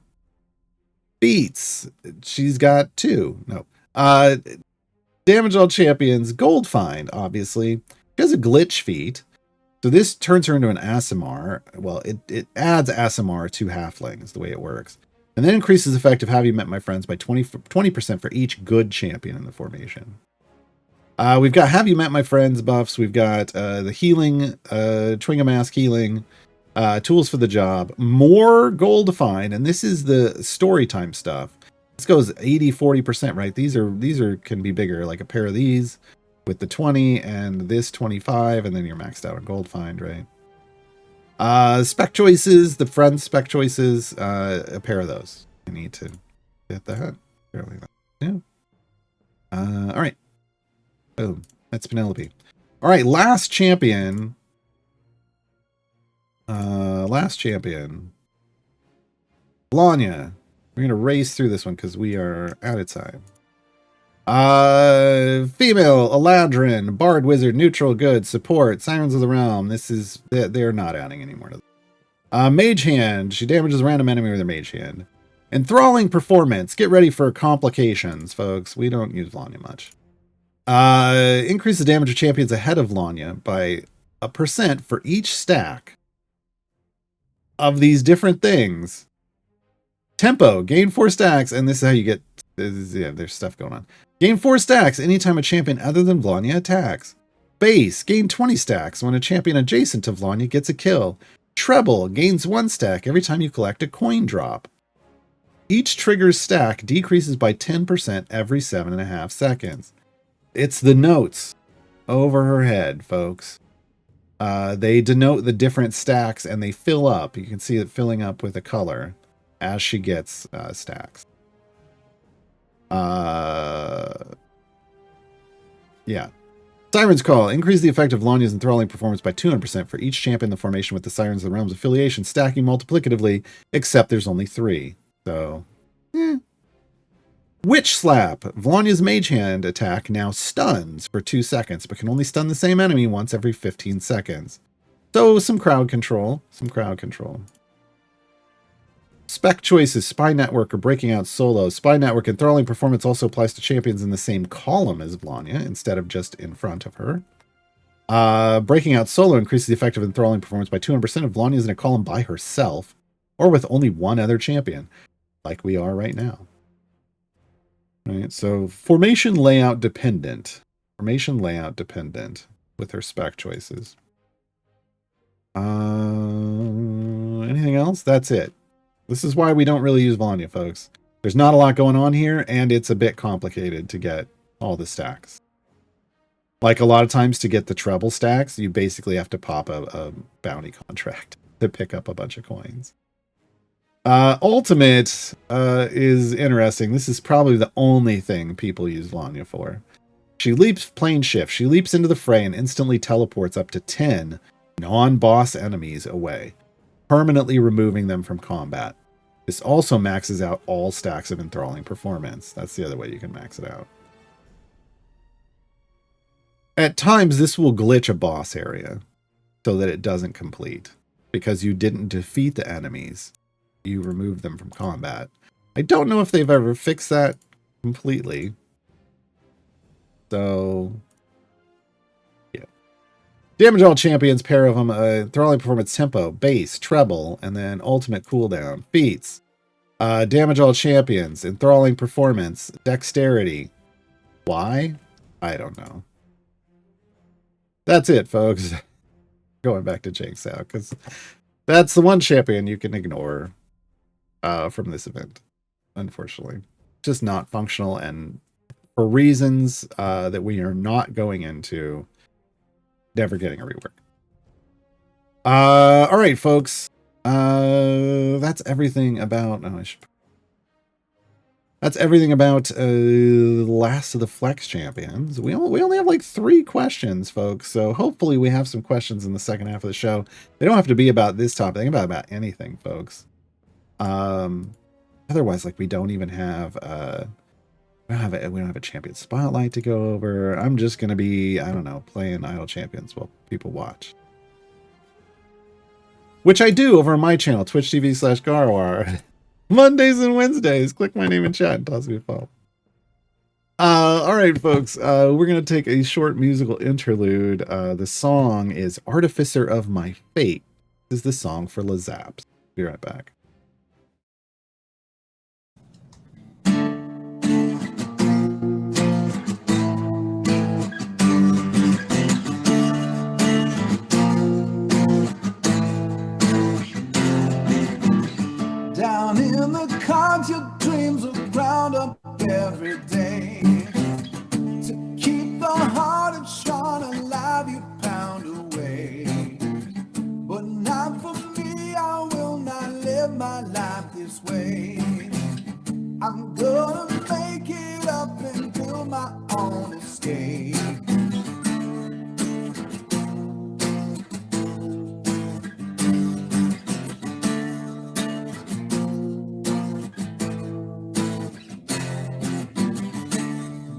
Beats. She's got 2. No. Damage all champions. Gold find, obviously. She has a glitch feat. So this turns her into an Aasimar. Well, it adds Aasimar to halflings, the way it works. And then increases the effect of Have You Met My Friends by 20% for each good champion in the formation. We've got Have You Met My Friends buffs. We've got the healing, Chwinga Mask healing, tools for the job, more gold to find, and this is the story time stuff. This goes 80-40%, right? These are can be bigger, like a pair of these with the 20 and this 25, and then you're maxed out on gold find, right? Spec choices, the friend spec choices, a pair of those. I need to get that. Yeah. All right. Boom. That's Penelope. All right, last champion. Blanya. We're going to race through this one because we are out of time. Female, Eladrin, Bard Wizard, Neutral Good, Support, Sirens of the Realm. They're not adding anymore to this. Mage Hand. She damages a random enemy with her Mage Hand. Enthralling Performance. Get ready for complications, folks. We don't use Blanya much. Increase the damage of champions ahead of Blanya by 1% for each stack of these different things. Tempo, gain 4 stacks, and this is how you get. Yeah, there's stuff going on. Gain 4 stacks anytime a champion other than Blanya attacks. Base, gain 20 stacks when a champion adjacent to Blanya gets a kill. Treble, gains 1 stack every time you collect a coin drop. Each trigger's stack decreases by 10% every 7.5 seconds. It's the notes over her head, folks. They denote the different stacks and they fill up. You can see it filling up with a color as she gets stacks. Yeah. Siren's Call. Increase the effect of Lanya's enthralling performance by 200% for each champion in the formation with the Sirens of the Realms affiliation, stacking multiplicatively, except there's only 3. So, Witch Slap. Vlanya's Mage Hand attack now stuns for 2 seconds, but can only stun the same enemy once every 15 seconds. So, some crowd control. Spec choices, Spy Network or Breaking Out Solo. Spy Network enthralling performance also applies to champions in the same column as Blanya, instead of just in front of her. Breaking Out Solo increases the effect of enthralling performance by 200% if Blanya is in a column by herself, or with only one other champion, like we are right now. Right, so formation layout dependent with her spec choices. Anything else? That's it. This is why we don't really use Blanya, folks. There's not a lot going on here, and it's a bit complicated to get all the stacks. Like a lot of times to get the treble stacks, you basically have to pop a bounty contract to pick up a bunch of coins. Ultimate is interesting. This is probably the only thing people use Blanya for. She leaps plane shift. She leaps into the fray and instantly teleports up to 10 non-boss enemies away, permanently removing them from combat. This also maxes out all stacks of enthralling performance. That's the other way you can max it out. At times, this will glitch a boss area so that it doesn't complete, because you didn't defeat the enemies. You removed them from combat. I don't know if they've ever fixed that completely. So, yeah. Damage all champions, pair of them. Enthralling performance, tempo, base, treble, and then ultimate cooldown. Feats. Damage all champions, enthralling performance, dexterity. Why? I don't know. That's it, folks. Going back to Jinx out, because that's the one champion you can ignore from this event, unfortunately. Just not functional, and for reasons that we are not going into, never getting a rework. All right, folks. That's everything about... Oh, I should... That's everything about Last of the Flex Champions. We only have like 3 questions, folks. So hopefully we have some questions in the second half of the show. They don't have to be about this topic. They can be about anything, folks. Otherwise, like we don't even have we don't have a champion spotlight to go over. I'm just gonna be, I don't know, playing Idle Champions while people watch. Which I do over on my channel, twitch.tv/Gaarawarr. Mondays and Wednesdays. Click my name in chat and toss me a follow. All right, folks. We're gonna take a short musical interlude. The song is "Artificer of My Fate." This is the song for Lazaps. Be right back. Down in the cards, your dreams are ground up every day. To keep the heart of Sean alive, you pound away. But not for me, I will not live my life this way. I'm gonna make it up and build my own escape.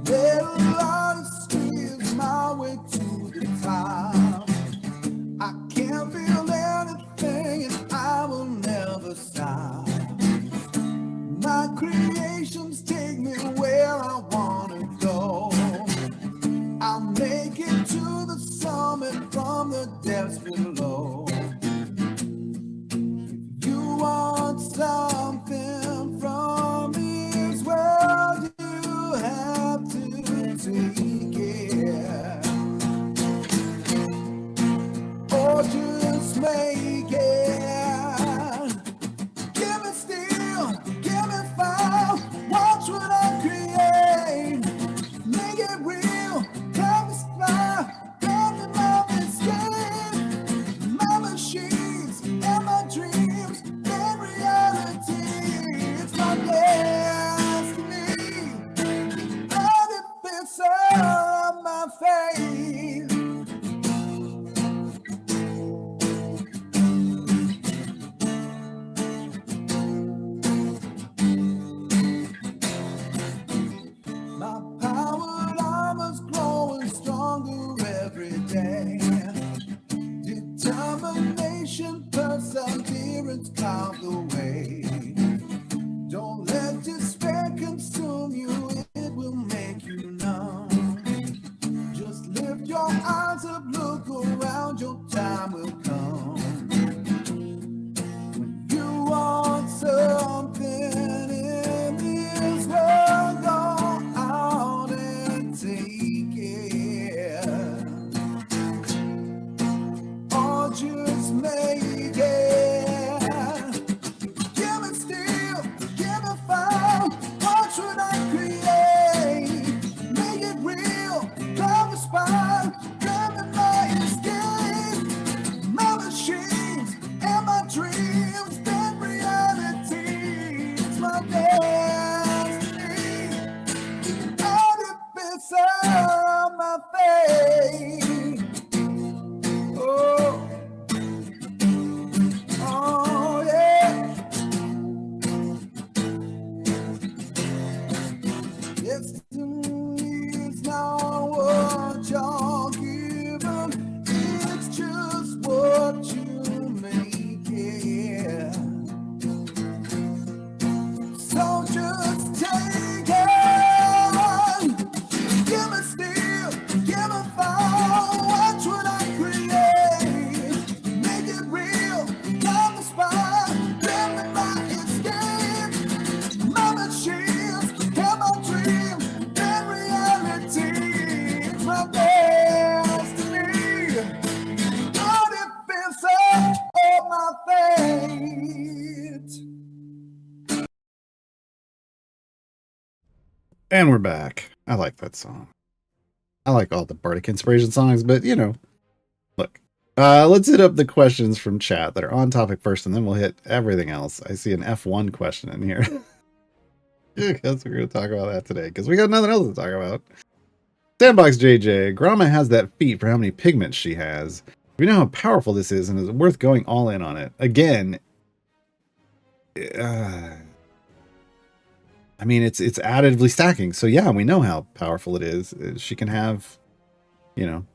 There are a lot of steps my way to the top. I can't feel anything and I will never stop. My creations take me where I wanna go. I'll make it to the summit from the depths below. If you want something from this world, you have to take it, or just make it. Give me steel, give me fire. Watch what I create. Make it real, come inspire. Come to my escape. My machines and my dreams and reality. It's my destiny. Artificer of my fate. My powered armor's growing stronger every day. Determination, perseverance cloud the way. Don't let despair consume you, it will make you numb. Just lift your eyes up, look around, your time will come. When you want something in this world, go out and take it, or just make it. Give me steel, give me fire. Watch what I create. Make it real, come inspire. Come in my escape. My machines and my dreams and reality. It's my destiny. Artificer of my fate. Oh, oh yeah. Destiny is not what you're given, it's just what you make it. So just take it. Give me steel, give me fire. Watch what I create. Make it real, come inspire. Give me my escape. My machines and my dreams and reality. It's my destiny. Artificer of my fate. And we're back. I like that song. I like all the Bardic Inspiration songs, but you know, look. Let's hit up the questions from chat that are on topic first, and then we'll hit everything else. I see an F1 question in here. Guess we're going to talk about that today because we got nothing else to talk about. Sandbox JJ, Gromma has that feat for how many pigments she has. We know how powerful this is, and is it worth going all in on it? Again, I mean, it's additively stacking. So yeah, we know how powerful it is. She can have,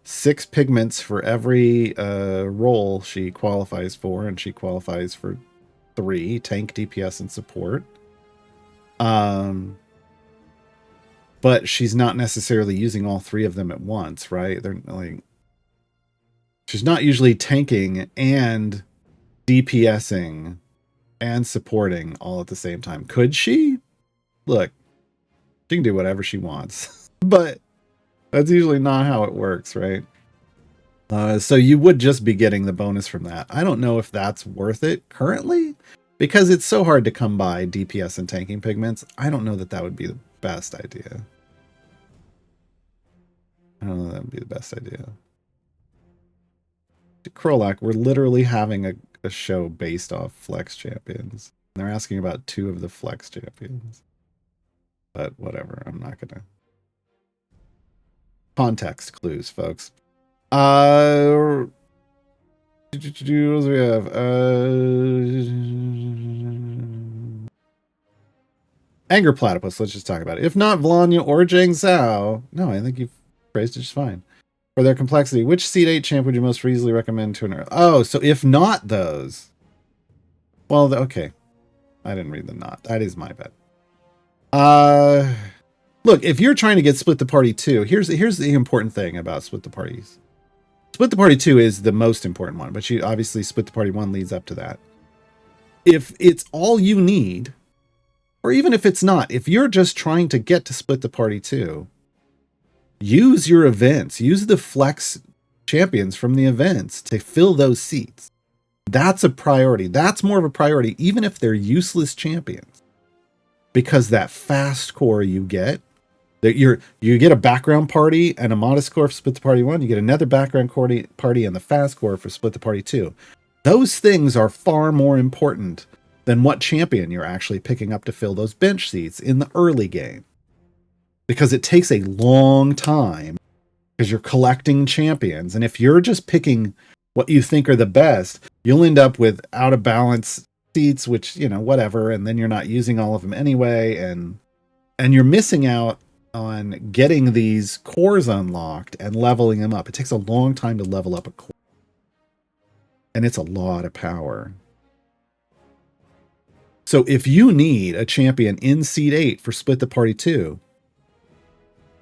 6 pigments for every role she qualifies for, and she qualifies for 3, tank, DPS, and support. But she's not necessarily using all 3 of them at once, right? They're like, she's not usually tanking and DPSing and supporting all at the same time. Could she? Look, she can do whatever she wants, but that's usually not how it works, right? So you would just be getting the bonus from that. I don't know if that's worth it currently, because it's so hard to come by DPS and tanking pigments. I don't know that that would be the best idea. I don't know that would be the best idea. Krolak, we're literally having a show based off Flex Champions. They're asking about 2 of the Flex Champions. But whatever, I'm not gonna. Context clues, folks. What do we have? Anger Platypus, let's just talk about it. If not Vlanya or Jang Sao, no, I think you've phrased it just fine. For their complexity, which Seed 8 champ would you most easily recommend to an... Oh, so if not those... Well, okay. I didn't read the not. That is my bad. Look, if you're trying to get Split the Party 2, here's the important thing about Split the Parties. Split the Party 2 is the most important one, but you obviously Split the Party 1 leads up to that. If it's all you need, or even if it's not, if you're just trying to get to Split the Party 2, use your events. Use the Flex champions from the events to fill those seats. That's a priority. That's more of a priority, even if they're useless champions. Because that fast core you get, that you get a background party and a modest core for Split the Party 1, you get another background party and the fast core for Split the Party 2. Those things are far more important than what champion you're actually picking up to fill those bench seats in the early game. Because it takes a long time, because you're collecting champions, and if you're just picking what you think are the best, you'll end up with out of balance seats, which, whatever, and then you're not using all of them anyway, and you're missing out on getting these cores unlocked and leveling them up. It takes a long time to level up a core. And it's a lot of power. So if you need a champion in Seed 8 for Split the Party 2,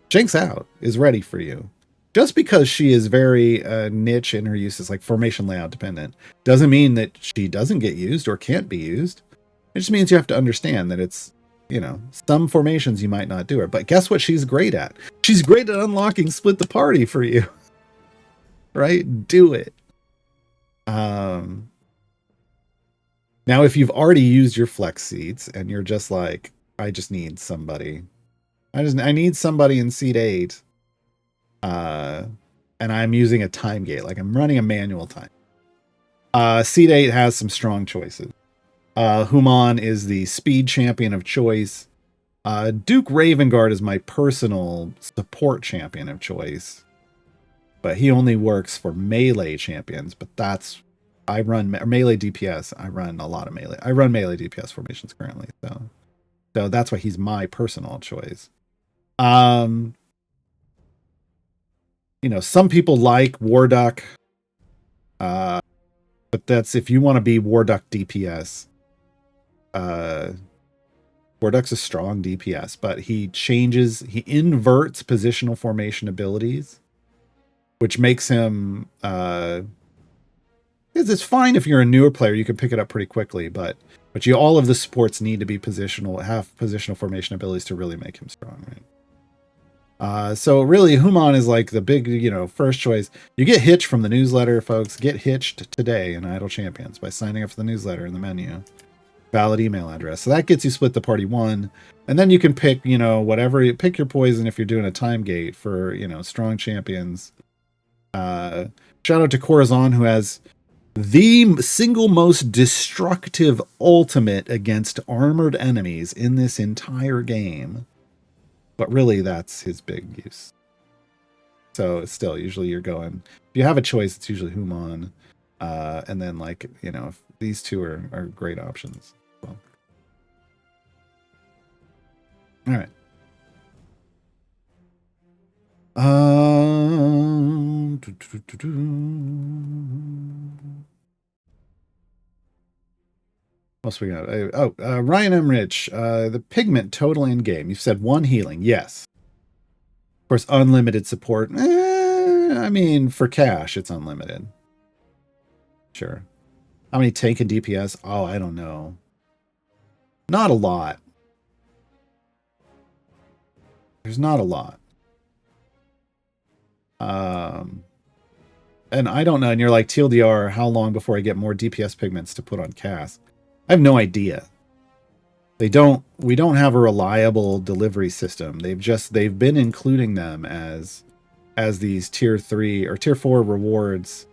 Jinx Out is ready for you. Just because she is very niche in her uses, like formation layout dependent, doesn't mean that she doesn't get used or can't be used. It just means you have to understand that it's, some formations you might not do her. But guess what she's great at? She's great at unlocking Split the Party for you. Right? Do it. Now, if you've already used your flex seats and you're just like, I just need somebody. I need somebody in Seed 8. And I'm using a time gate. Like I'm running a manual time. Seed 8 has some strong choices. Human is the speed champion of choice. Duke Ravengard is my personal support champion of choice. But he only works for melee champions. But I run melee DPS. I run a lot of melee. I run melee DPS formations currently. So that's why he's my personal choice. Some people like Warduck. But that's if you want to be Warduck DPS. Warduck's a strong DPS, but he inverts positional formation abilities, which makes him it's fine if you're a newer player, you can pick it up pretty quickly, but all of the supports need to be have positional formation abilities to really make him strong, right? So really Human is like the big, first choice. You get Hitch from the newsletter, folks. Get hitched today in Idle Champions by signing up for the newsletter in the menu. Valid email address. So that gets you Split the Party 1. And then you can pick, whatever. Pick your poison if you're doing a time gate for, strong champions. Shout out to Corazon, who has the single most destructive ultimate against armored enemies in this entire game. But really, that's his big use. So still, usually you're going, if you have a choice, it's usually Human. And then, like, you know, if these two are great options. Well. All right. What else we got? Ryan M. Rich. The pigment total in game. You've said 1 healing. Yes. Of course, unlimited support. I mean, for cash, it's unlimited. Sure. How many tank and DPS? Oh, I don't know. Not a lot. There's not a lot. And I don't know. And you're like, TLDR, how long before I get more DPS pigments to put on cast? I have no idea. We don't have a reliable delivery system. They've been including them as these tier 3 or tier 4 rewards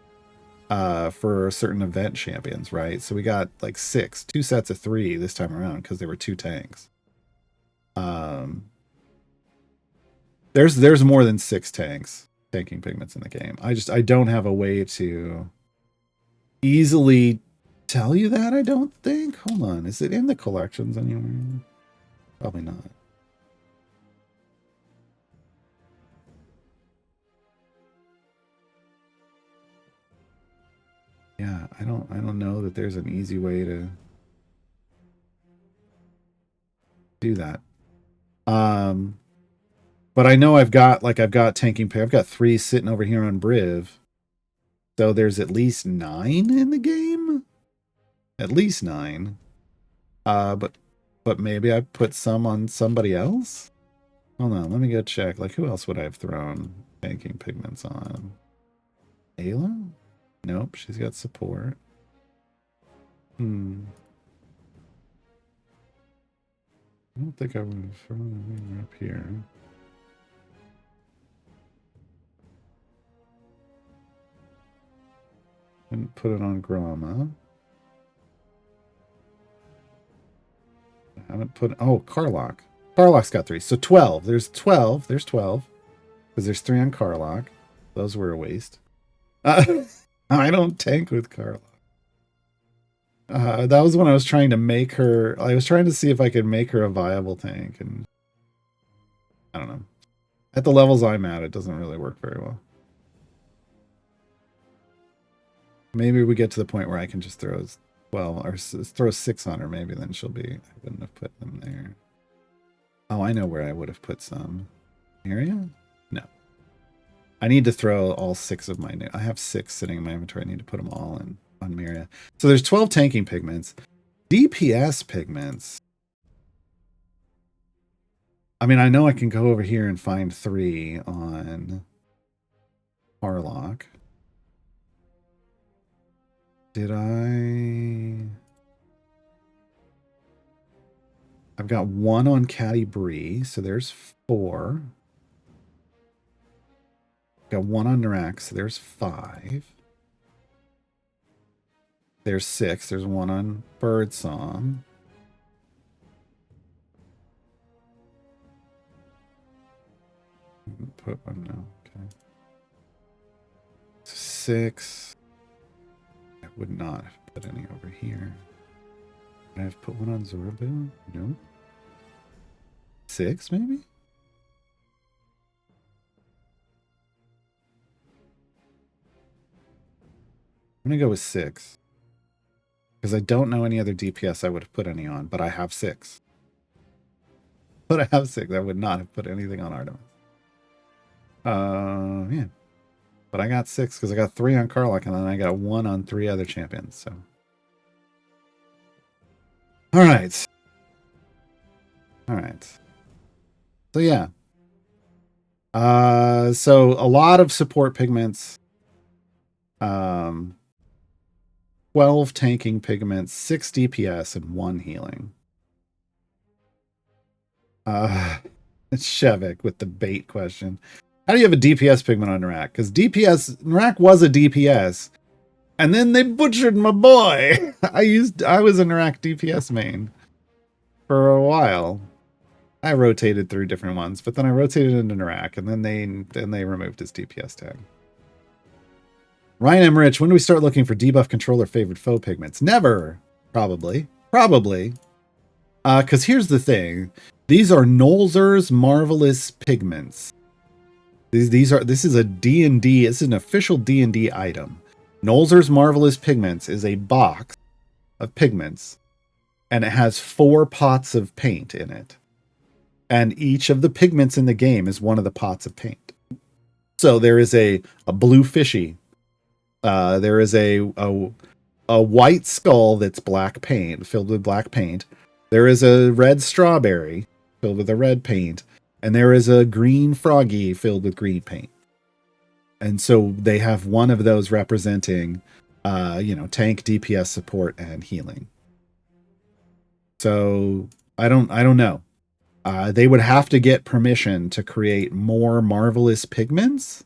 for certain event champions, right? So we got like 2 sets of 3 this time around because there were 2 tanks. There's more than 6 tanking pigments in the game. I don't have a way to easily tell you that, I don't think. Hold on. Is it in the collections anywhere? Probably not. Yeah, I don't know that there's an easy way to do that. But I know I've got tanking pig. I've got 3 sitting over here on Briv. So there's at least 9 in the game. At least 9. But maybe I put some on somebody else? Hold on, let me go check. Like, who else would I have thrown tanking pigments on? Ayla? Nope, she's got support. I don't think I would have thrown her up here. Didn't put it on Grama. I haven't put... Oh, Karlach. Karlach's got 3. So 12. There's 12. There's 12. Because there's 3 on Karlach. Those were a waste. I don't tank with Karlach. That was when I was trying to make her... I was trying to see if I could make her a viable tank. And I don't know. At the levels I'm at, it doesn't really work very well. Maybe we get to the point where I can just throw 12 or throw 6 on her. Maybe then she'll be... I wouldn't have put them there. Oh, I know where I would have put some. Area? No. I need to throw all 6 of my... I have 6 sitting in my inventory. I need to put them all in on Miria. So there's 12 tanking pigments. DPS pigments. I mean, I know I can go over here and find 3 on Karlach. Did I... I've got 1 on Caddy Bree, so there's 4. Got 1 on Narak, so there's 5. There's 6. There's 1 on Birdsong. Put 1 now. Okay. 6. I would not have put any over here. Would I have put 1 on Zorbu? No. 6, maybe? I'm going to go with 6. Because I don't know any other DPS I would have put any on, but I have 6. But I have 6. I would not have put anything on Artemis. Yeah. But I got 6 because I got 3 on Karlach and then I got 1 on 3 other champions, so. Alright. Alright. So yeah. So a lot of support pigments. 12 tanking pigments, 6 DPS, and 1 healing. It's Shevik with the bait question. How do you have a DPS pigment on Narak? Because Narak was a DPS, And then they butchered my boy. I was a Narak DPS main for a while. I rotated through different ones, but then I rotated into Narak, and then they removed his DPS tag. Ryan M. Rich, when do we start looking for debuff controller favored foe pigments? Never. Probably. Because here's the thing. These are Nolzur's Marvelous Pigments. This is a D&D, this is an official D&D item. Nolzur's Marvelous Pigments is a box of pigments, and it has 4 pots of paint in it. And each of the pigments in the game is one of the pots of paint. So there is a blue fishy. There is a white skull that's black paint, filled with black paint. There is a red strawberry filled with a red paint. And there is a green froggy filled with green paint. And so they have one of those representing, tank, DPS support, and healing. So I don't know. They would have to get permission to create more marvelous pigments.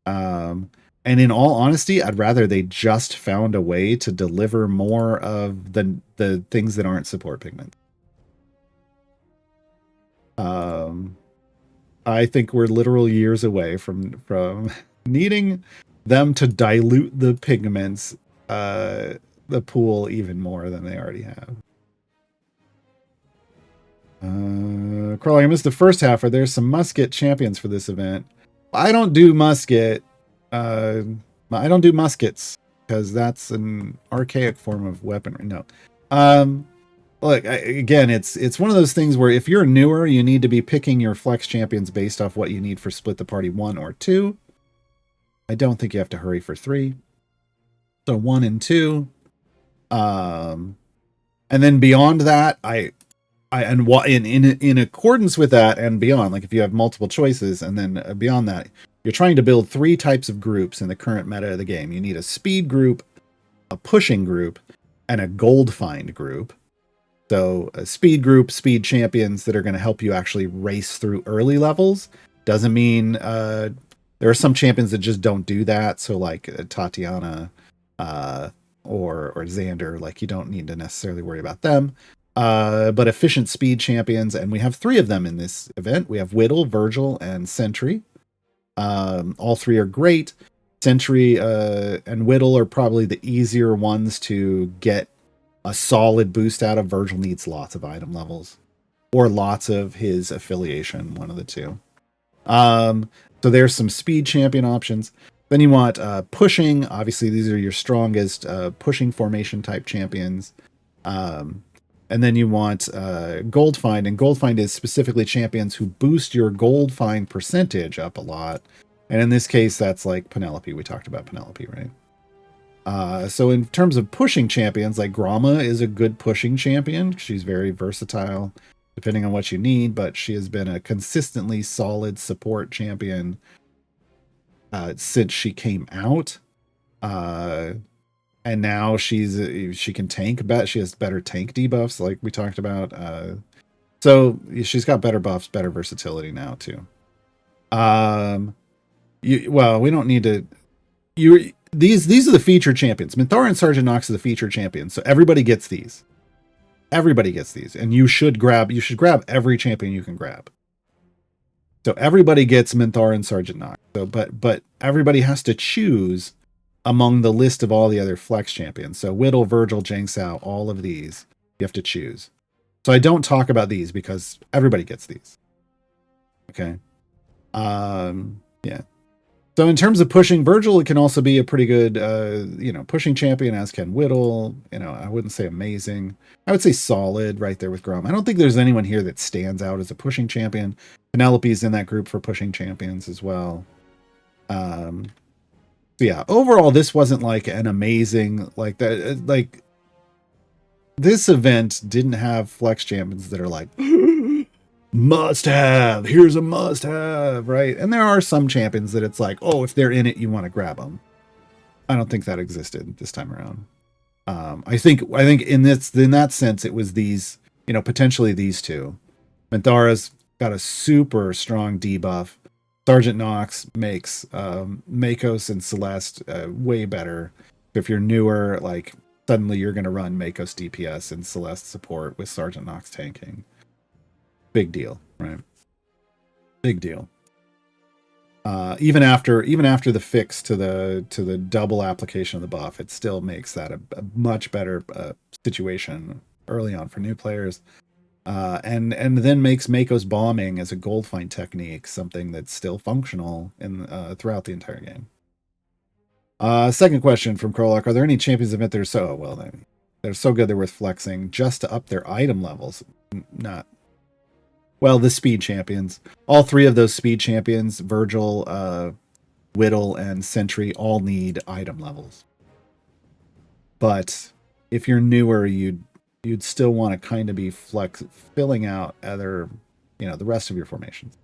And in all honesty, I'd rather they just found a way to deliver more of the things that aren't support pigments. I think we're literal years away from needing them to dilute the pigments, the pool even more than they already have. Crawling, I missed the first half. Are there some musket champions for this event? I don't do musket. I don't do muskets because that's an archaic form of weaponry. No. Look, again, it's one of those things where if you're newer, you need to be picking your flex champions based off what you need for split the party 1 or 2. I don't think you have to hurry for 3. So 1 and 2. And then beyond that, in accordance with that and beyond, like if you have multiple choices and then beyond that, you're trying to build 3 types of groups in the current meta of the game. You need a speed group, a pushing group, and a gold find group. So a speed group, speed champions that are going to help you actually race through early levels. Doesn't mean there are some champions that just don't do that. So like Tatiana or Xander, like you don't need to necessarily worry about them. But efficient speed champions, and we have 3 of them in this event. We have Whittle, Virgil, and Sentry. All 3 are great. Sentry and Whittle are probably the easier ones to get a solid boost out of. Virgil needs lots of item levels or lots of his affiliation, one of the 2. So there's some speed champion options. Then you want pushing. Obviously, these are your strongest pushing formation type champions. And then you want gold find, and gold find is specifically champions who boost your gold find percentage up a lot. And in this case, that's like Penelope. We talked about Penelope, right? So in terms of pushing champions, like Gromma is a good pushing champion. She's very versatile, depending on what you need, but she has been a consistently solid support champion since she came out. And now she can tank. She has better tank debuffs, like we talked about. So she's got better buffs, better versatility now too. We don't need to. These are the featured champions. Minthara and Sergeant Nox are the featured champions, so everybody gets these. Everybody gets these, and you should grab every champion you can grab. So everybody gets Minthara and Sergeant Nox. So, but everybody has to choose among the list of all the other flex champions. So Whittle, Virgil, Jang Sao, all of these you have to choose. So I don't talk about these because everybody gets these. Okay. Yeah. So in terms of pushing, Virgil can also be a pretty good, pushing champion, as can Whittle. I wouldn't say amazing. I would say solid right there with Grom. I don't think there's anyone here that stands out as a pushing champion. Penelope's in that group for pushing champions as well. Yeah, overall, this wasn't like an amazing, like that. Like this event didn't have flex champions that are like, must have, here's a must have, right? And there are some champions that it's like, oh, if they're in it, you want to grab them. I don't think that existed this time around. I think in that sense, it was these, potentially these 2. Minthara's got a super strong debuff Sergeant Nox makes Makos and Celeste way better. If you're newer, like suddenly you're going to run Makos DPS and Celeste support with Sergeant Nox tanking. Big deal, right? Big deal. Even after the fix to the double application of the buff, it still makes that a much better situation early on for new players. And then makes Mako's bombing as a gold find technique something that's still functional in throughout the entire game. Second question from Krolak: are there any champions event that are so well? They're so good they're worth flexing just to up their item levels? Not. Well, the speed champions. All three of those speed champions, Virgil, Whittle, and Sentry, all need item levels. But if you're newer, you'd still want to kind of be filling out other, the rest of your formations.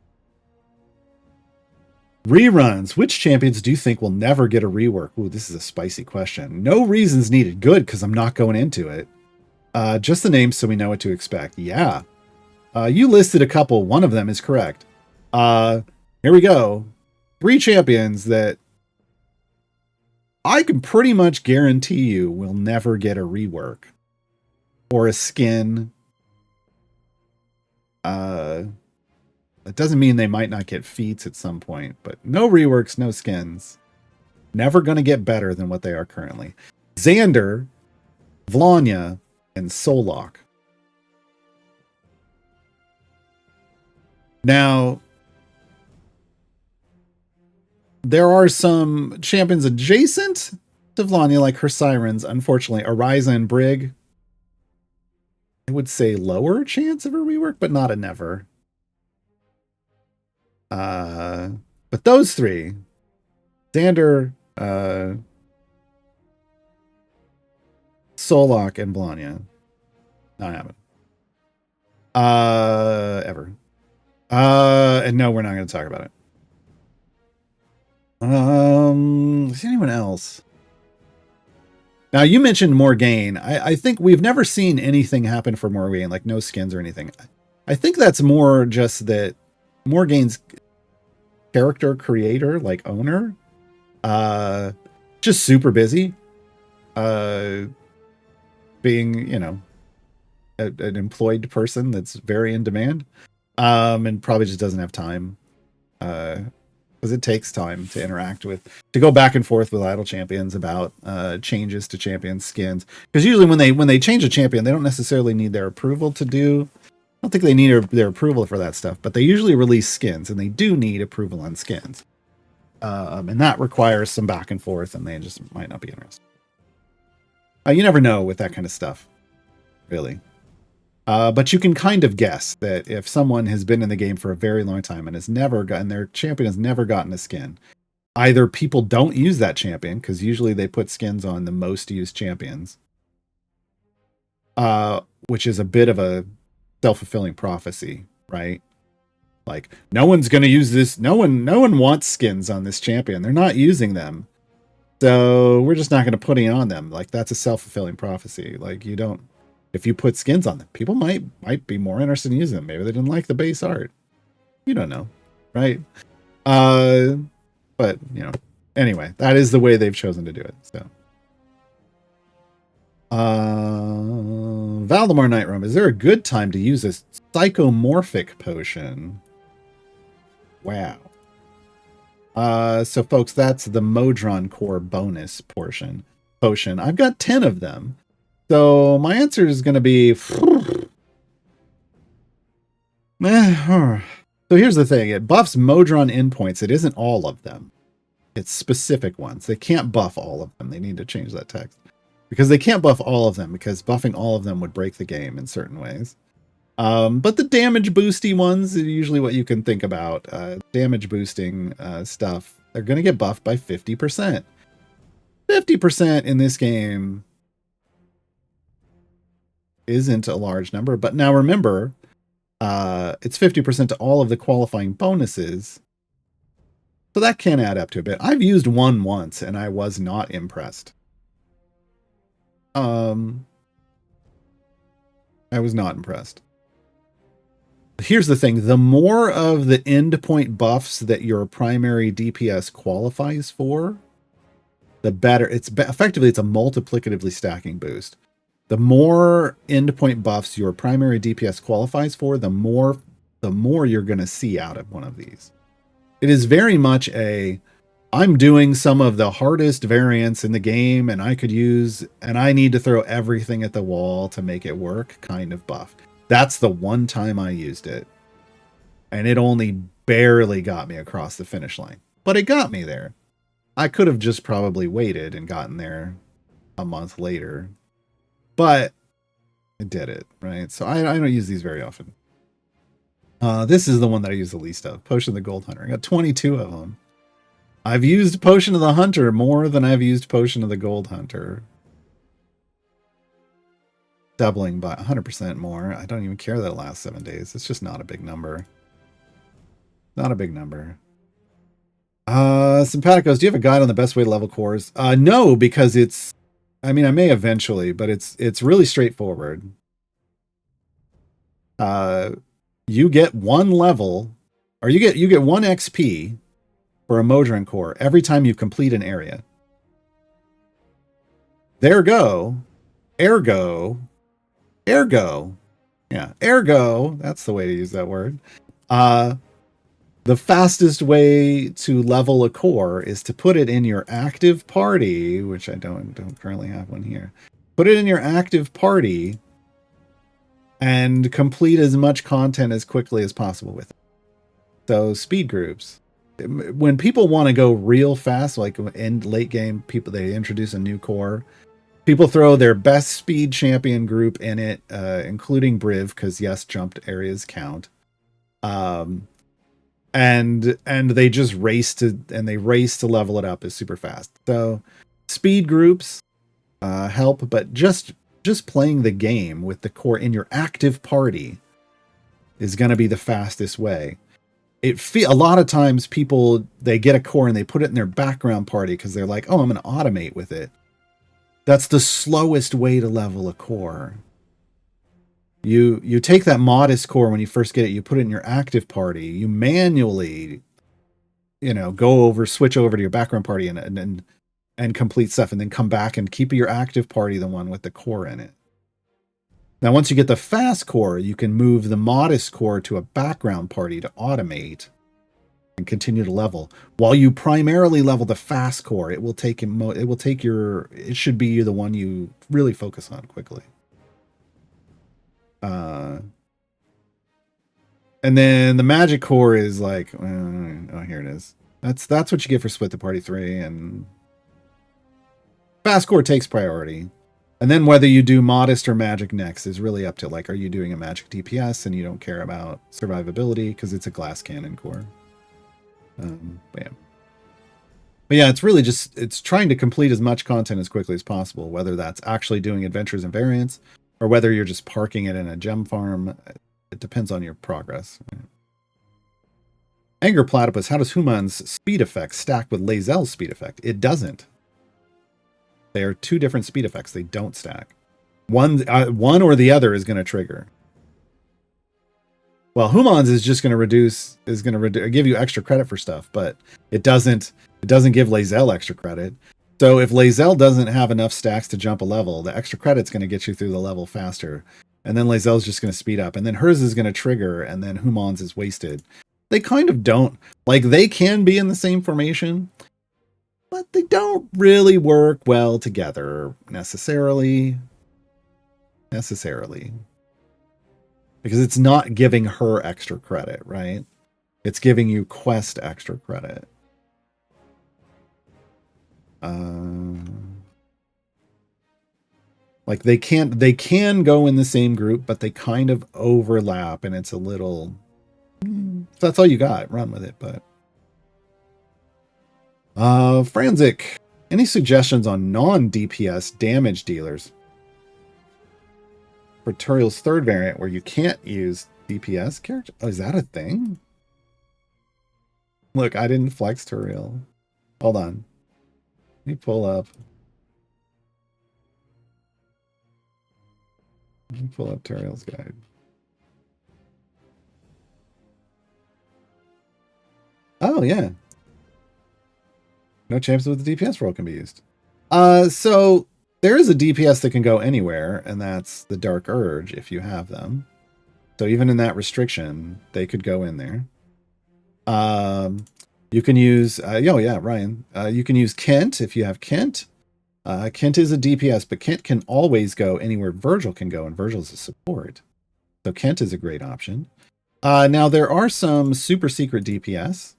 Reruns. Which champions do you think will never get a rework? Ooh, this is a spicy question. No reasons needed. Good, because I'm not going into it. Just the names so we know what to expect. Yeah. You listed a couple. One of them is correct. Here we go. 3 champions that I can pretty much guarantee you will never get a rework. Or a skin. That doesn't mean they might not get feats at some point, but no reworks, no skins. Never going to get better than what they are currently. Xander, Vlanya, and Solok. Now, there are some champions adjacent to Vlanya, like her Sirens. Unfortunately, Ariza and Brig, I would say lower chance of a rework, but not a never. But those 3, Xander, Solok, and Vlanya, not happening. Ever. And no, we're not going to talk about it. Is anyone else? Now, you mentioned Morgaine. I think we've never seen anything happen for Morgaine, like no skins or anything. I think that's more just that Morgaine's character creator, like owner, just super busy, being, an employed person that's very in demand, and probably just doesn't have time, because it takes time to to go back and forth with idle champions about changes to champion skins. Because usually when they change a champion, they don't necessarily need their approval to do. I don't think they need their approval for that stuff, but they usually release skins, and they do need approval on skins. And that requires some back and forth, and they just might not be interested. You never know with that kind of stuff, really. But you can kind of guess that if someone has been in the game for a very long time and their champion has never gotten a skin, either people don't use that champion, because usually they put skins on the most used champions, which is a bit of a self-fulfilling prophecy, right? Like, no one's going to use this. No one wants skins on this champion. They're not using them. So we're just not going to put any on them. Like, that's a self-fulfilling prophecy. Like, if you put skins on them, people might be more interested in using them. Maybe they didn't like the base art. You don't know, right? But, anyway, that is the way they've chosen to do it. So, Valdemar Nightroom, is there a good time to use a psychomorphic potion? Wow. So folks, that's the Modron Core bonus potion. I've got 10 of them. So my answer is going to be... So here's the thing. It buffs Modron endpoints. It isn't all of them. It's specific ones. They can't buff all of them. They need to change that text. Because they can't buff all of them, because buffing all of them would break the game in certain ways. But the damage boosty ones are usually what you can think about. Damage boosting stuff, they're going to get buffed by 50%. 50% in this game isn't a large number. But now remember, it's 50% to all of the qualifying bonuses. So that can add up to a bit. I've used one once, and I was not impressed. I was not impressed. here's the thing. The more of the endpoint buffs that your primary DPS qualifies for, the better. Effectively, it's a multiplicatively stacking boost. The more endpoint buffs your primary DPS qualifies for, the more you're going to see out of one of these. It is very much I'm doing some of the hardest variants in the game, and I need to throw everything at the wall to make it work kind of buff. That's the one time I used it. And it only barely got me across the finish line. But it got me there. I could have just probably waited and gotten there a month later. But I did it, right? So I don't use these very often. This is the one that I use the least of. Potion of the Gold Hunter. I got 22 of them. I've used Potion of the Hunter more than I've used Potion of the Gold Hunter. Doubling by 100% more. I don't even care that it lasts 7 days. It's just not a big number. Not a big number. Sympaticos, do you have a guide on the best way to level cores? No, because I may eventually, but it's really straightforward. You get one level, or you get 1 XP for a Modron core every time you complete an area. Ergo, that's the way to use that word. The fastest way to level a core is to put it in your active party, which I don't currently have one here. Put it in your active party and complete as much content as quickly as possible with it. So speed groups. When people want to go real fast, like in late game, they introduce a new core. People throw their best speed champion group in it, including Briv, because yes, jumped areas count. And they just race to level it up as super fast. So speed groups help, but just playing the game with the core in your active party is going to be the fastest way. A lot of times people, they get a core and they put it in their background party because they're like, oh, I'm going to automate with it. That's the slowest way to level a core. You take that modest core when you first get it, you put it in your active party, you manually, switch over to your background party and complete stuff, and then come back and keep your active party the one with the core in it. Now, once you get the fast core, you can move the modest core to a background party to automate and continue to level. While you primarily level the fast core, it should be the one you really focus on quickly. And then the magic core is like, here it is. That's what you get for Split the Party 3, and fast core takes priority. And then whether you do modest or magic next is really up to, like, are you doing a magic DPS and you don't care about survivability because it's a glass cannon core. But yeah, it's really it's trying to complete as much content as quickly as possible, whether that's actually doing adventures and variants or whether you're just parking it in a gem farm. It depends on your progress. Anger Platypus, how does Human's speed effect stack with Lae'zel's speed effect? It doesn't. They are two different speed effects. They don't stack. One or the other is going to trigger. Well, Human's is just going to give you extra credit for stuff, but it doesn't give Lae'zel extra credit. So if Lae'zel doesn't have enough stacks to jump a level, the extra credit's going to get you through the level faster. And then Lae'zel's just going to speed up. And then hers is going to trigger, and then Human's is wasted. They kind of don't. Like, they can be in the same formation, but they don't really work well together necessarily. Because it's not giving her extra credit, right? It's giving you quest extra credit. Like they can go in the same group, but they kind of overlap, and it's a little. So that's all you got. Run with it, but. Franzik, any suggestions on non-DPS damage dealers? For Turiel's third variant, where you can't use DPS character. Oh, is that a thing? Look, I didn't flex Turiel. Hold on. Let me pull up. Turiel's guide. Oh yeah. No champs with the DPS role can be used. So there is a DPS that can go anywhere, and that's the Dark Urge if you have them. So even in that restriction, they could go in there. You can use, Ryan. You can use Kent if you have Kent. Kent is a DPS, but Kent can always go anywhere Virgil can go, and Virgil's a support. So Kent is a great option. Now there are some super secret DPS.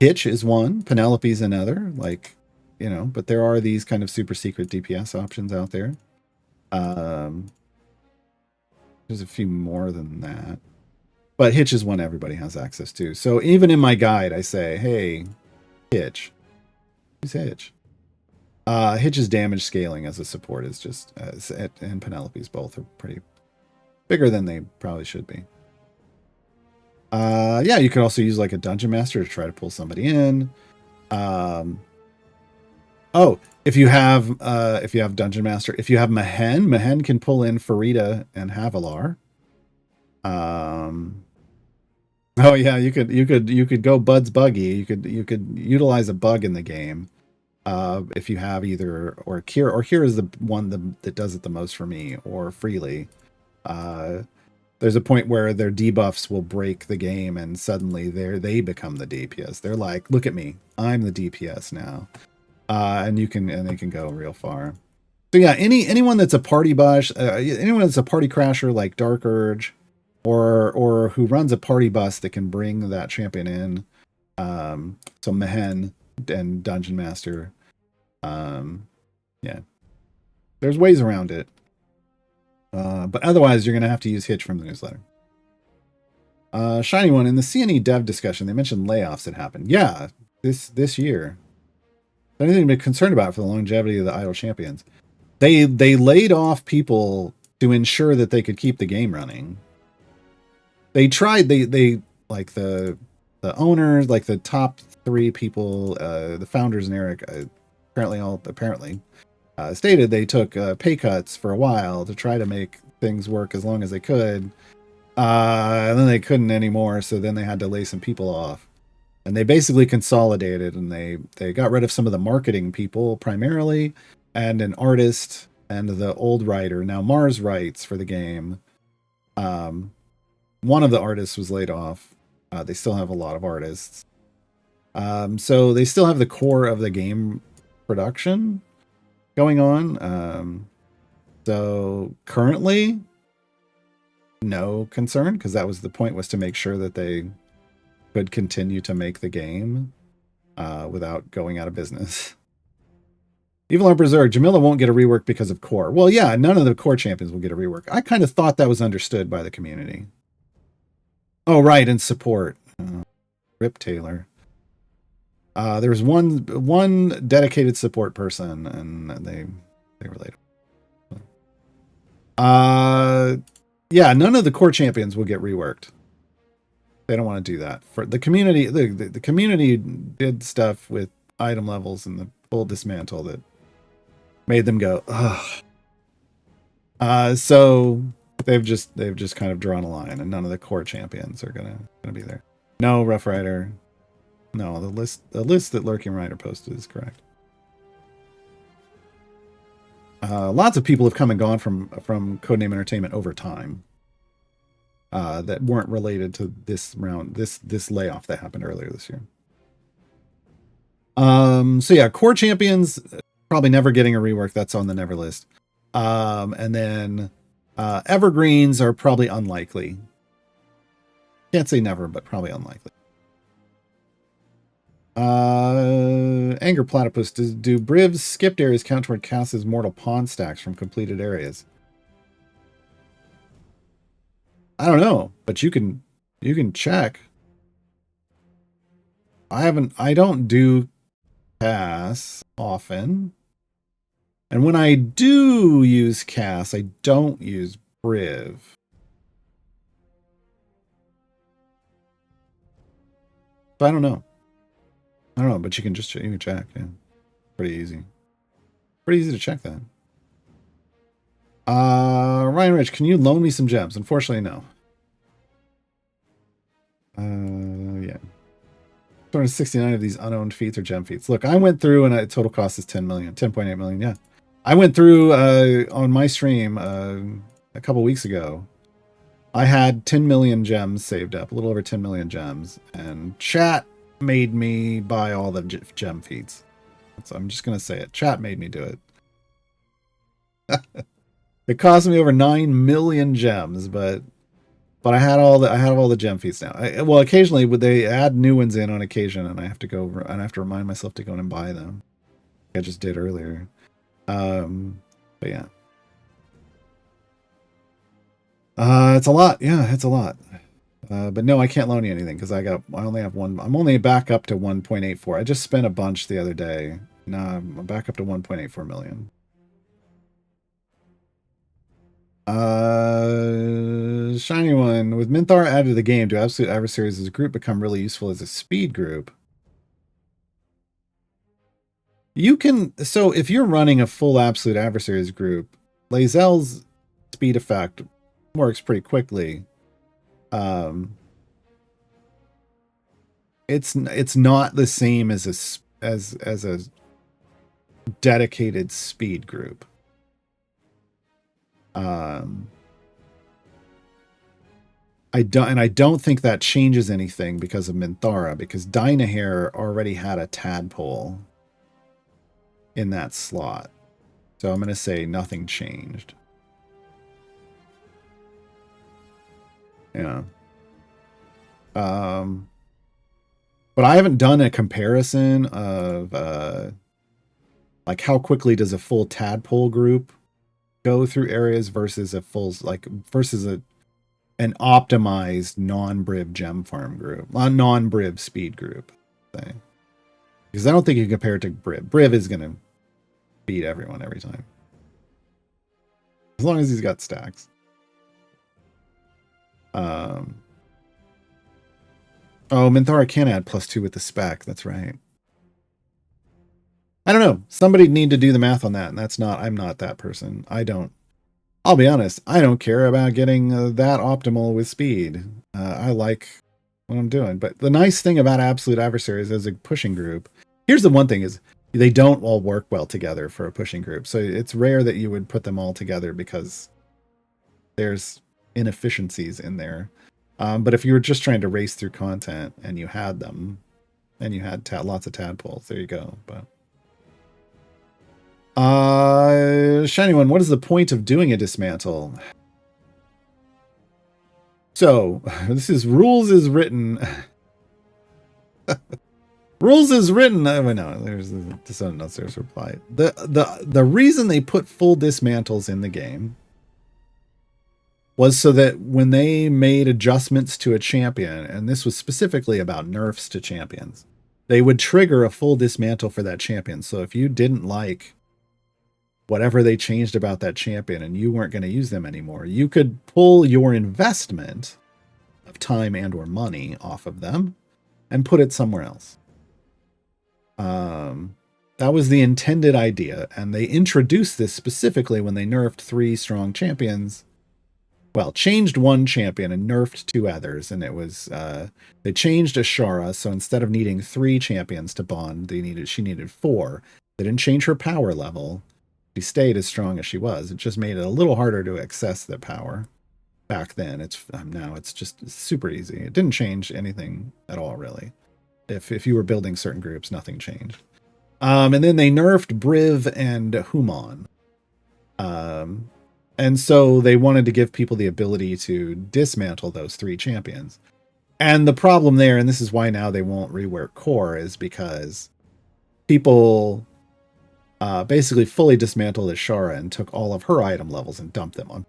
Hitch is one, Penelope's another, but there are these kind of super secret DPS options out there. There's a few more than that. But Hitch is one everybody has access to. So even in my guide, I say, hey, Hitch. Who's Hitch? Hitch's damage scaling as a support is just, and Penelope's both are pretty bigger than they probably should be. You could also use like a dungeon master to try to pull somebody in. If you have dungeon master, if you have Mehen can pull in Farida and Havilar. You could go Bud's Buggy. You could utilize a bug in the game. If you have either or Kira is the one that does it the most for me, or Freely. There's a point where their debuffs will break the game, and suddenly they become the DPS. They're like, look at me, I'm the DPS now, and they can go real far. So yeah, anyone that's a party bush, anyone that's a party crasher like Dark Urge, or who runs a party bus that can bring that champion in. So Mehen and Dungeon Master. There's ways around it. But otherwise, you're going to have to use Hitch from the newsletter. Shiny One, in the CNE dev discussion, they mentioned layoffs that happened. Yeah, this year. Anything to be concerned about for the longevity of the Idle Champions? They laid off people to ensure that they could keep the game running. They tried. They like the owners, like the top 3 people, the founders and Eric, apparently stated they took pay cuts for a while to try to make things work as long as they could. And then they couldn't anymore, so then they had to lay some people off. And they basically consolidated, and they got rid of some of the marketing people primarily, and an artist and the old writer. Now Mars writes for the game. One of the artists was laid off. They still have a lot of artists. So they still have the core of the game production going on. So currently, no concern, because that was the point, was to make sure that they could continue to make the game without going out of business. Evil Arm Berserk, Jamila won't get a rework because of core. Well, yeah, none of the core champions will get a rework. I kind of thought that was understood by the community. Oh, right, and support. Rip Taylor. There was one dedicated support person, and they were later. Yeah, none of the core champions will get reworked. They don't want to do that. For the community, the community did stuff with item levels and the full dismantle that made them go, ugh. So they've just kind of drawn a line, and none of the core champions are gonna be there. No, Rough Rider. No, the list that Lurking Rider posted is correct. Lots of people have come and gone from Codename Entertainment over time. That weren't related to this round, this layoff that happened earlier this year. So yeah, core champions probably never getting a rework. That's on the never list. And then evergreens are probably unlikely. Can't say never, but probably unlikely. Anger Platypus, do Briv's skipped areas count toward Cass's mortal pawn stacks from completed areas? I don't know, but you can check. I don't do Cass often. And when I do use Cass, I don't use Briv. But I don't know. But you can check. Yeah, pretty easy. Pretty easy to check that. Ryan Rich, can you loan me some gems? Unfortunately, no. 269 of these unowned feats or gem feats. Look, I went through and total cost is 10 million, 10.8 million. Yeah. I went through on my stream a couple weeks ago. I had 10 million gems saved up, a little over 10 million gems, and chat made me buy all the gem feats. So I'm just going to say it. Chat made me do it. It cost me over 9 million gems, but I had all the gem feats now. Well, occasionally would they add new ones in on occasion, and I have to remind myself to go in and buy them. I just did earlier. But yeah. It's a lot. Yeah, it's a lot. But no, I can't loan you anything because I only have one. I'm only back up to 1.84. I just spent a bunch the other day. No, I'm back up to 1.84 million. Shiny one. With Minthara added to the game, do Absolute Adversaries as a group become really useful as a speed group? You can. So if you're running a full Absolute Adversaries group, Lae'zel's speed effect works pretty quickly. It's not the same as a dedicated speed group. I don't think that changes anything because of Minthara, because Dynahair already had a tadpole in that slot. So I'm going to say nothing changed. Yeah. But I haven't done a comparison of like how quickly does a full tadpole group go through areas versus an optimized non-Briv gem farm group, a non-Briv speed group thing. Because I don't think you can compare it to Briv. Briv is going to beat everyone every time. As long as he's got stacks. Oh, Minthara can add +2 with the spec. That's right. I don't know. Somebody need to do the math on that, and I'm not that person. I'll be honest, I don't care about getting that optimal with speed. I like what I'm doing. But the nice thing about Absolute Adversaries as a pushing group, here's the one thing is they don't all work well together for a pushing group. So it's rare that you would put them all together because there's inefficiencies in there. But if you were just trying to race through content and you had them, and you had lots of tadpoles, there you go. But Shiny one, what is the point of doing a dismantle? So this is rules is written. Rules is written. Oh no, there's there's reply. The reason they put full dismantles in the game was so that when they made adjustments to a champion, and this was specifically about nerfs to champions, they would trigger a full dismantle for that champion. So if you didn't like whatever they changed about that champion and you weren't going to use them anymore, you could pull your investment of time and or money off of them and put it somewhere else. That was the intended idea, and they introduced this specifically when they nerfed 3 strong champions. Well, changed 1 champion and nerfed 2 others, and it was they changed Ashara, so instead of needing 3 champions to bond, she needed 4. They didn't change her power level. She stayed as strong as she was. It just made it a little harder to access the power. Back then, now it's just super easy. It didn't change anything at all, really. If you were building certain groups, nothing changed. And then they nerfed Briv and Humon. And so they wanted to give people the ability to dismantle those 3 champions. And the problem there, and this is why now they won't rework core, is because people basically fully dismantled Ashara and took all of her item levels and dumped them on.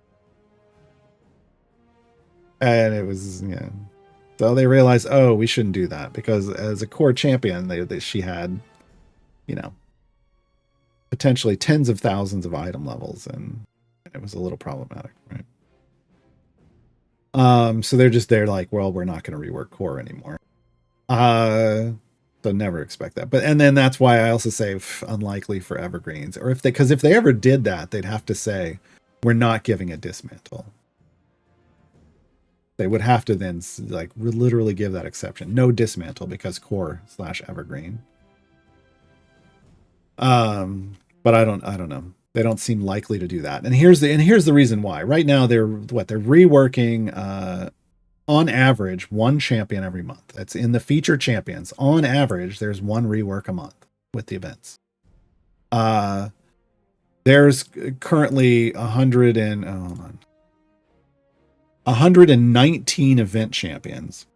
And it was, yeah. So they realized, oh, we shouldn't do that, because as a core champion, she had, potentially tens of thousands of item levels, and it was a little problematic, right? So they're like, well, we're not going to rework core anymore. So never expect that. And then that's why I also say unlikely for evergreens, or because if they ever did that, they'd have to say we're not giving a dismantle. They would have to then like literally give that exception. No dismantle because core/evergreen. But I don't know. They don't seem likely to do that. And here's the reason why. Right now they're reworking on average one champion every month. That's in the featured champions. On average, there's one rework a month with the events. There's currently 119 event champions.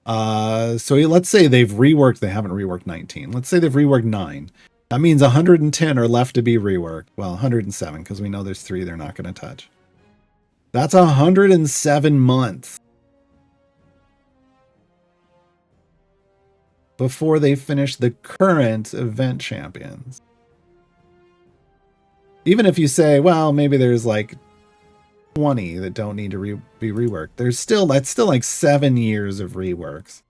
So let's say they haven't reworked 19. Let's say they've reworked 9. That means 110 are left to be reworked. Well, 107, because we know there's 3 they're not going to touch. That's 107 months before they finish the current event champions. Even if you say, well, maybe there's like 20 that don't need to be reworked, that's still like 7 years of reworks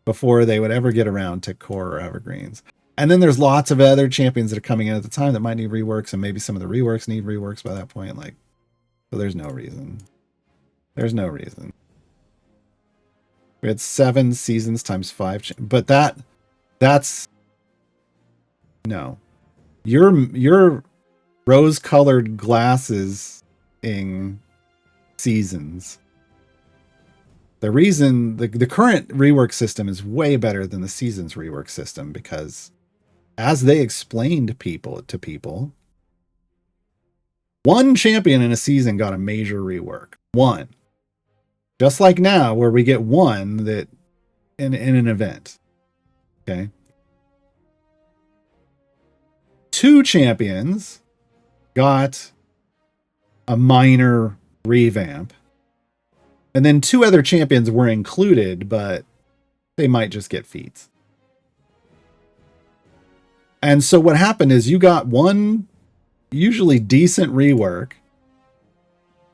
before they would ever get around to core or evergreens. And then there's lots of other champions that are coming in at the time that might need reworks, and maybe some of the reworks need reworks by that point. Like, so there's no reason. There's no reason. We had 7 seasons times 5, but that's no. Your rose-colored glasses in seasons. The reason the current rework system is way better than the seasons rework system, because as they explained to people, one champion in a season got a major rework. One. Just like now, where we get one that in an event. Okay. 2 champions got a minor revamp. And then 2 other champions were included, but they might just get feats. And so what happened is you got 1 usually decent rework,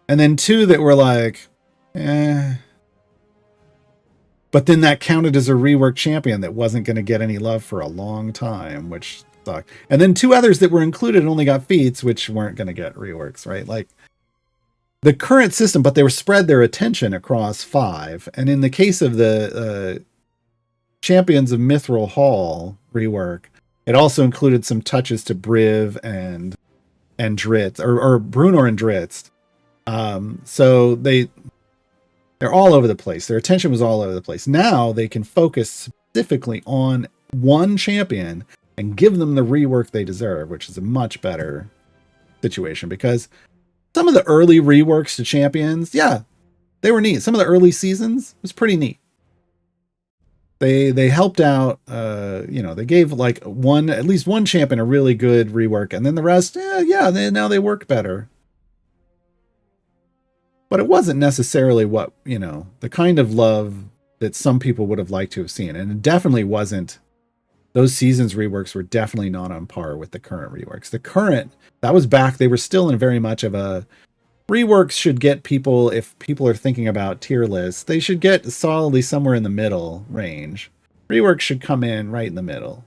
and then 2 that were like, eh. But then that counted as a rework champion that wasn't going to get any love for a long time, which sucked. And then 2 others that were included only got feats, which weren't going to get reworks, right? Like, the current system, but they were spread their attention across 5. And in the case of the Champions of Mithril Hall rework, it also included some touches to Briv and Dritz, or Brunor and Dritz. So they're all over the place. Their attention was all over the place. Now they can focus specifically on one champion and give them the rework they deserve, which is a much better situation, because some of the early reworks to champions, yeah, they were neat. Some of the early seasons was pretty neat. They helped out, they gave like at least one champion a really good rework, and then the rest, now they work better. But it wasn't necessarily what, the kind of love that some people would have liked to have seen. And it definitely wasn't, those seasons reworks were definitely not on par with the current reworks. The current, that was back, they were still in very much of a, reworks should get people, if people are thinking about tier lists, they should get solidly somewhere in the middle range. Reworks should come in right in the middle.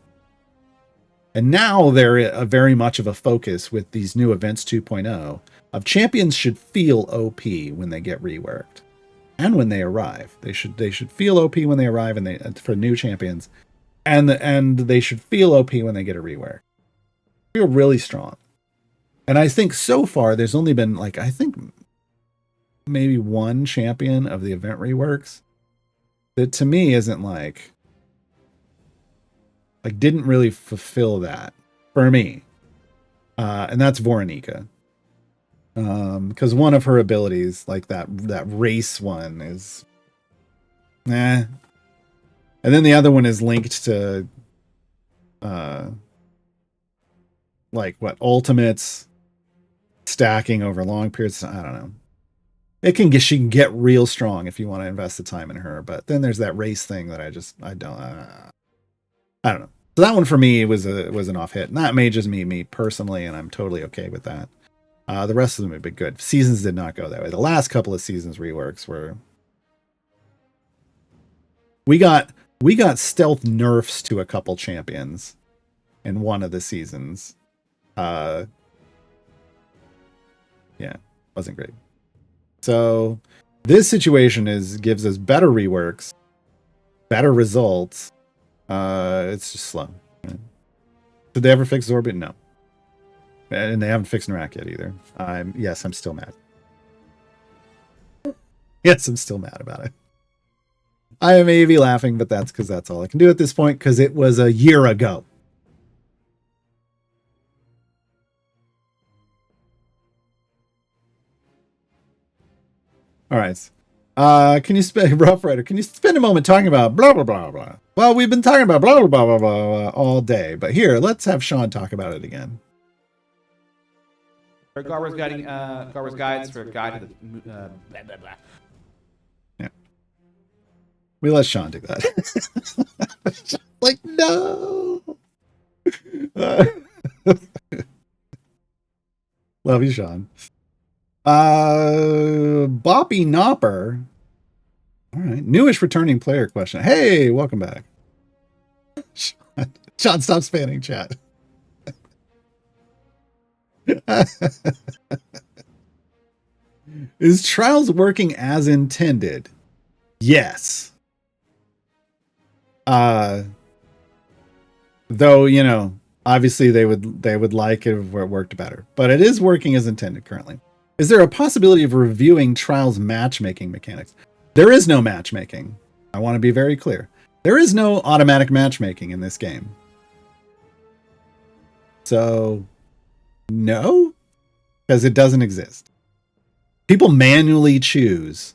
And now they're very much of a focus with these new events 2.0 of champions should feel OP when they get reworked and when they arrive. They should feel OP when they arrive, and for new champions, and they should feel OP when they get a rework. Feel really strong. And I think so far there's only been maybe 1 champion of the event reworks that to me isn't like didn't really fulfill that for me. And that's Voronika. Because one of her abilities, like that race one, is and then the other one is linked to ultimates stacking over long periods. I don't know. She can get real strong if you want to invest the time in her, but then there's that race thing that I don't know. So that one for me was an off hit, and that may just me personally, and I'm totally okay with that. The rest of them have been good. Seasons did not go that way. The last couple of seasons reworks were, we got stealth nerfs to a couple champions in one of the seasons. Yeah, wasn't great. So This situation gives us better reworks, better results. It's just slow. Did they ever fix Zorbit? No. And they haven't fixed Narak yet either. I'm still mad. Yes, I'm still mad about it. I am maybe laughing, but that's because that's all I can do at this point, because it was a year ago. All right. Can you spend Rough Rider? Can you spend a moment talking about blah blah blah blah? Well, we've been talking about blah blah blah blah blah all day, but here, let's have Sean talk about it again. Gaarawarr's guides for a guide to the blah blah blah. Yeah, we let Sean do that. Like no. Love you, Sean. Boppy Nopper. All right. Newish returning player question. Hey, welcome back. Sean, stop spamming chat. Is Trials working as intended? Yes. Though, you know, obviously they would like it if it worked better. But it is working as intended currently. Is there a possibility of reviewing Trials matchmaking mechanics? There is no matchmaking. I want to be very clear. There is no automatic matchmaking in this game. So, no, because it doesn't exist. People manually choose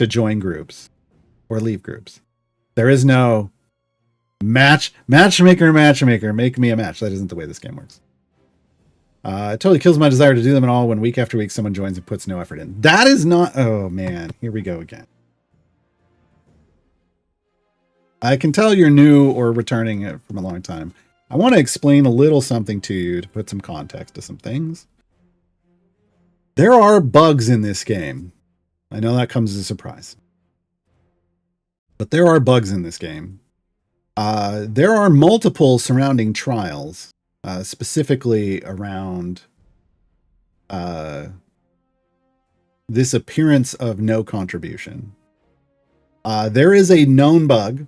to join groups or leave groups. There is no matchmaker, make me a match. That isn't the way this game works. It totally kills my desire to do them at all when week after week someone joins and puts no effort in. That is not... Oh, man. Here we go again. I can tell you're new or returning from a long time. I want to explain a little something to you to put some context to some things. There are bugs in this game. I know that comes as a surprise. But there are bugs in this game. There are multiple surrounding trials. Specifically around this appearance of no contribution. There is a known bug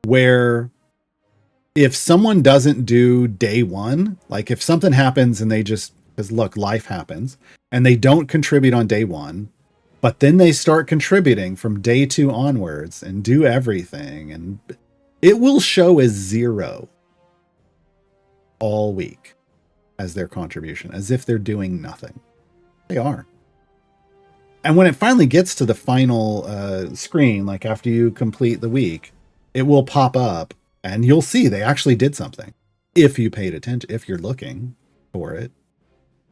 where if someone doesn't do day one, like if something happens and they just, because look, life happens, and they don't contribute on day one, but then they start contributing from day 2 onwards and do everything, and it will show as 0 all week as their contribution, as if they're doing nothing. They are. And when it finally gets to the final screen, like after you complete the week, it will pop up and you'll see they actually did something. If you paid attention, if you're looking for it.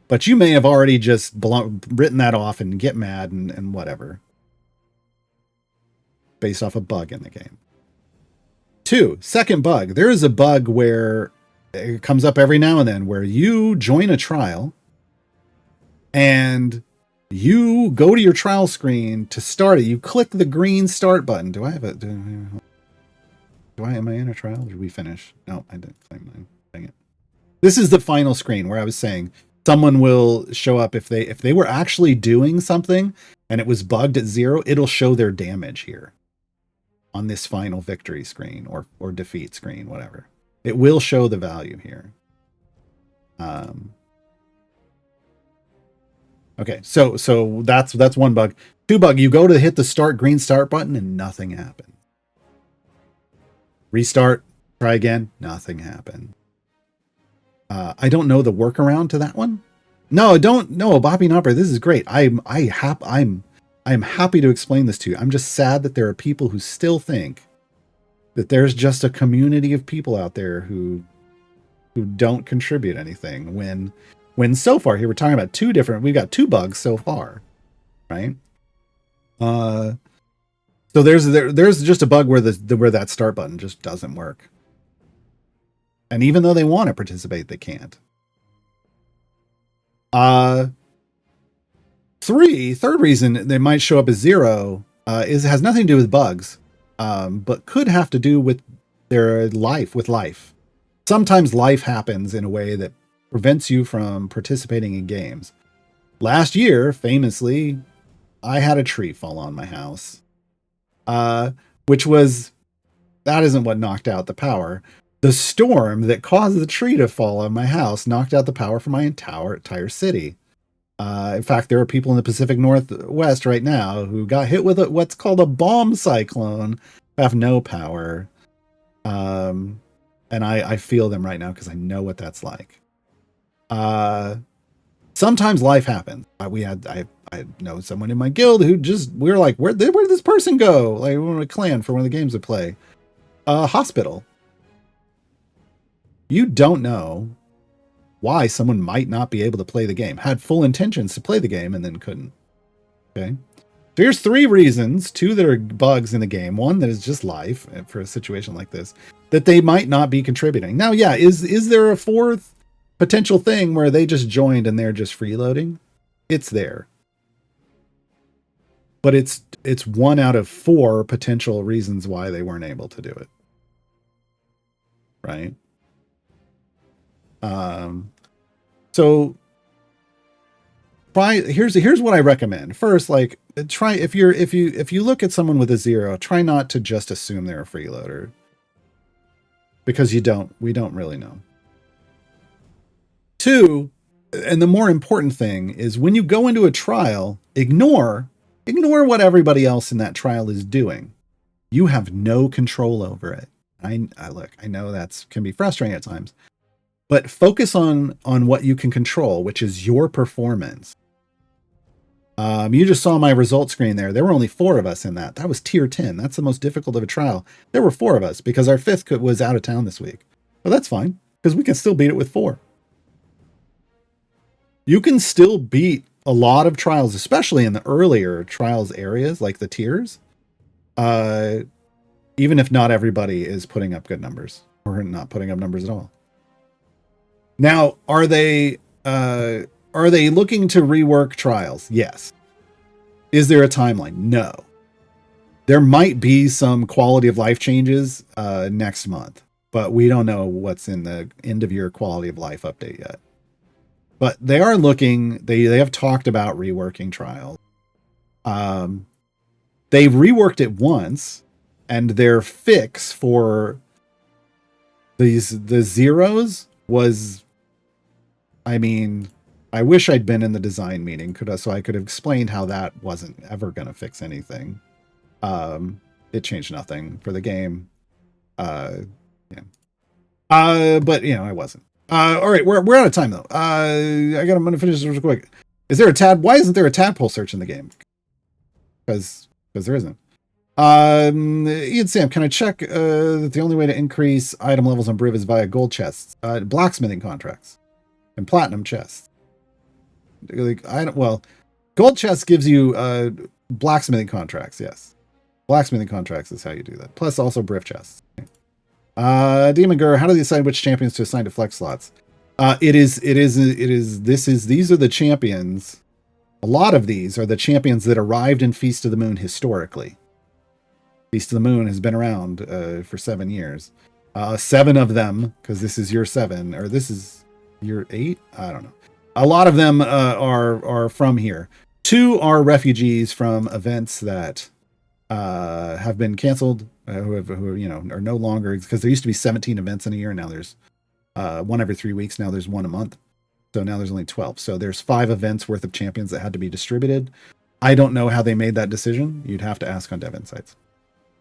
But you may have already just written that off and get mad and whatever. Based off a bug in the game. 2, second bug. There is a bug where it comes up every now and then where you join a trial and you go to your trial screen to start it. You click the green start button. Am I in a trial? Did we finish? No, I didn't claim mine. Dang it. This is the final screen where I was saying someone will show up if they were actually doing something and it was bugged at 0, it'll show their damage here on this final victory screen or defeat screen, whatever. It will show the value here. Okay, so that's one bug. 2 bug, you go to hit the green start button and nothing happened. Restart, try again, nothing happened. I don't know the workaround to that one. No, Bobby Nopper, this is great. I'm happy to explain this to you. I'm just sad that there are people who still think that there's just a community of people out there who don't contribute anything when so far here we're talking about we've got 2 bugs so far, right? So there's just a bug where that start button just doesn't work. And even though they want to participate, they can't. Third reason they might show up as 0 has nothing to do with bugs. But could have to do with their life. Sometimes life happens in a way that prevents you from participating in games. Last year, famously, I had a tree fall on my house, which was, that isn't what knocked out the power. The storm that caused the tree to fall on my house knocked out the power for my entire city. In fact, there are people in the Pacific Northwest right now who got hit with what's called a bomb cyclone, who have no power. And I feel them right now because I know what that's like. Sometimes life happens. I know someone in my guild who we were like, where'd this person go? Like, we were a clan for one of the games we play. Hospital. You don't know why someone might not be able to play the game. Had full intentions to play the game and then couldn't. Okay. So here's 3 reasons, 2 that are bugs in the game, 1 that is just life for a situation like this, that they might not be contributing. Now, yeah, is there a 4th potential thing where they just joined and they're just freeloading? It's there. But it's 1 out of 4 potential reasons why they weren't able to do it. Right? So here's what I recommend. First, like, try if you look at someone with a 0, try not to just assume they're a freeloader, because we don't really know. 2, and the more important thing is, when you go into a trial, ignore what everybody else in that trial is doing. You have no control over it. I know that can be frustrating at times, but focus on what you can control, which is your performance. You just saw my result screen there. There were only 4 of us in that. That was tier 10. That's the most difficult of a trial. There were 4 of us because our 5th was out of town this week. But that's fine, because we can still beat it with 4. You can still beat a lot of trials, especially in the earlier trials areas, like the tiers, even if not everybody is putting up good numbers or not putting up numbers at all. Now, are they looking to rework trials? Yes. Is there a timeline? No. There might be some quality of life changes next month, but we don't know what's in the end of year quality of life update yet. But they are looking, they have talked about reworking trials. They've reworked it once, and their fix for the zeros was, I mean, I wish I'd been in the design meeting so I could have explained how that wasn't ever going to fix anything. It changed nothing for the game. But I wasn't. All right, we're out of time though. I'm gonna finish this real quick. Why isn't there a tadpole search in the game? Because there isn't. Ian Sam, can I check that the only way to increase item levels on Briv is via gold chests, blacksmithing contracts, and platinum chests? Gold chests gives you blacksmithing contracts. Yes, blacksmithing contracts is how you do that. Plus also Briv chests. Demon Gur, how do they decide which champions to assign to flex slots? These are the champions. A lot of these are the champions that arrived in Feast of the Moon historically. Feast of the Moon has been around for 7 years. 7 of them, because this is year 7, or this is year 8. I don't know. A lot of them are from here. 2 are refugees from events that have been canceled, who are no longer, because there used to be 17 events in a year, and now there's 1 every 3 weeks. Now there's 1 a month, so now there's only 12. So there's 5 events worth of champions that had to be distributed. I don't know how they made that decision. You'd have to ask on Dev Insights.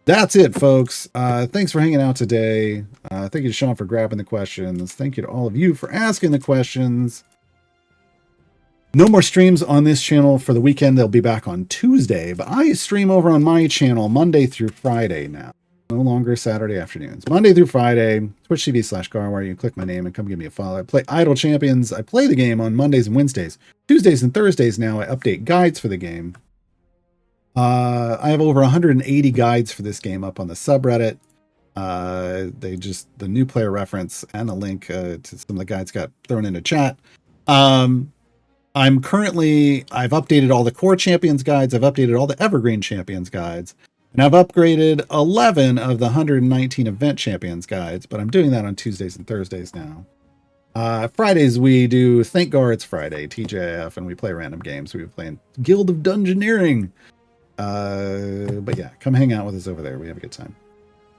That's it, folks. Thanks for hanging out today. Thank you to Sean for grabbing the questions. Thank you to all of you for asking the questions. No more streams on this channel for the weekend. They'll be back on Tuesday, but I stream over on my channel Monday through Friday now. No longer Saturday afternoons. Monday through Friday, Twitch TV/Gaarawarr. You click my name and come give me a follow. I play Idle Champions. I play the game on Mondays and Wednesdays. Tuesdays and Thursdays now I update guides for the game. I have over 180 guides for this game up on the subreddit. The new player reference and a link to some of the guides got thrown into chat. I've updated all the core champions guides. I've updated all the evergreen champions guides, and I've upgraded 11 of the 119 event champions guides, but I'm doing that on Tuesdays and Thursdays now. Fridays we do Thank God It's Friday, TJF, and we play random games. We've been playing Guild of Dungeoneering. But yeah, come hang out with us over there. We have a good time.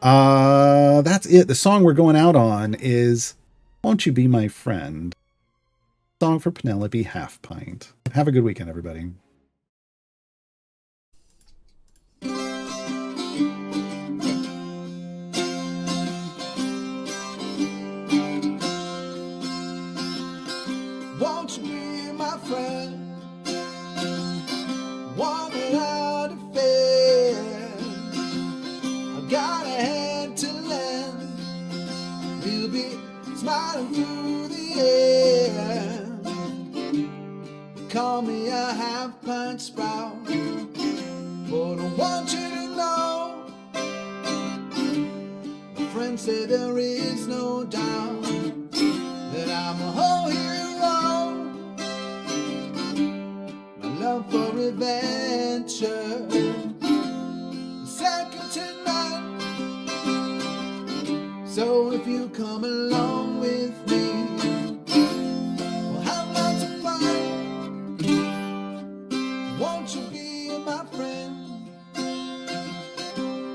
That's it. The song we're going out on is Won't You Be My Friend? Song for Penelope Half Pint. Have a good weekend, everybody. Won't you be my friend? One without a fear. I've got a hand to lend. We'll be smiling through the air. Call me a half-pint sprout, but I want you to know, my friends say there is no doubt that I'm a whole hero. My love for adventure, second to none. So if you come along with me, we'll have lots of fun. Won't you be my friend?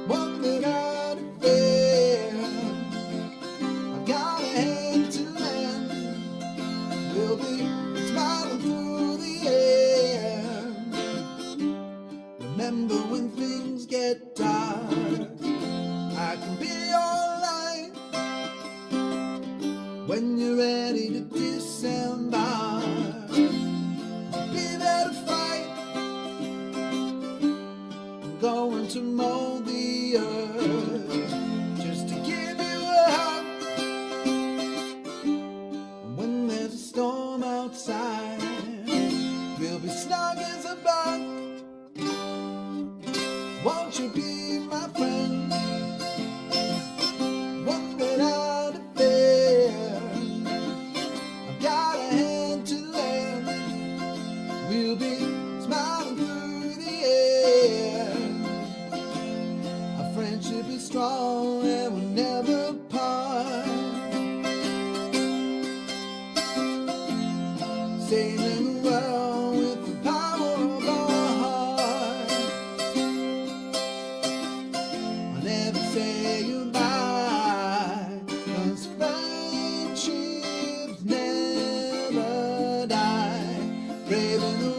One without a fear. I've got a hand to lend. We'll be smiling through the air. Remember when things get dark, I can be your light. When you're ready to disembark, be there to fight. I'm going to mold the earth just to give you a hug. And when there's a storm outside, we'll be snug as a bug. Won't you be my friend? One without a fear. I've got a hand to lend. We'll be smiling through the air. Our friendship is strong and we'll never part. Saving the world with the power of our heart. I'll never say goodbye, 'cause friendships never die. Braving the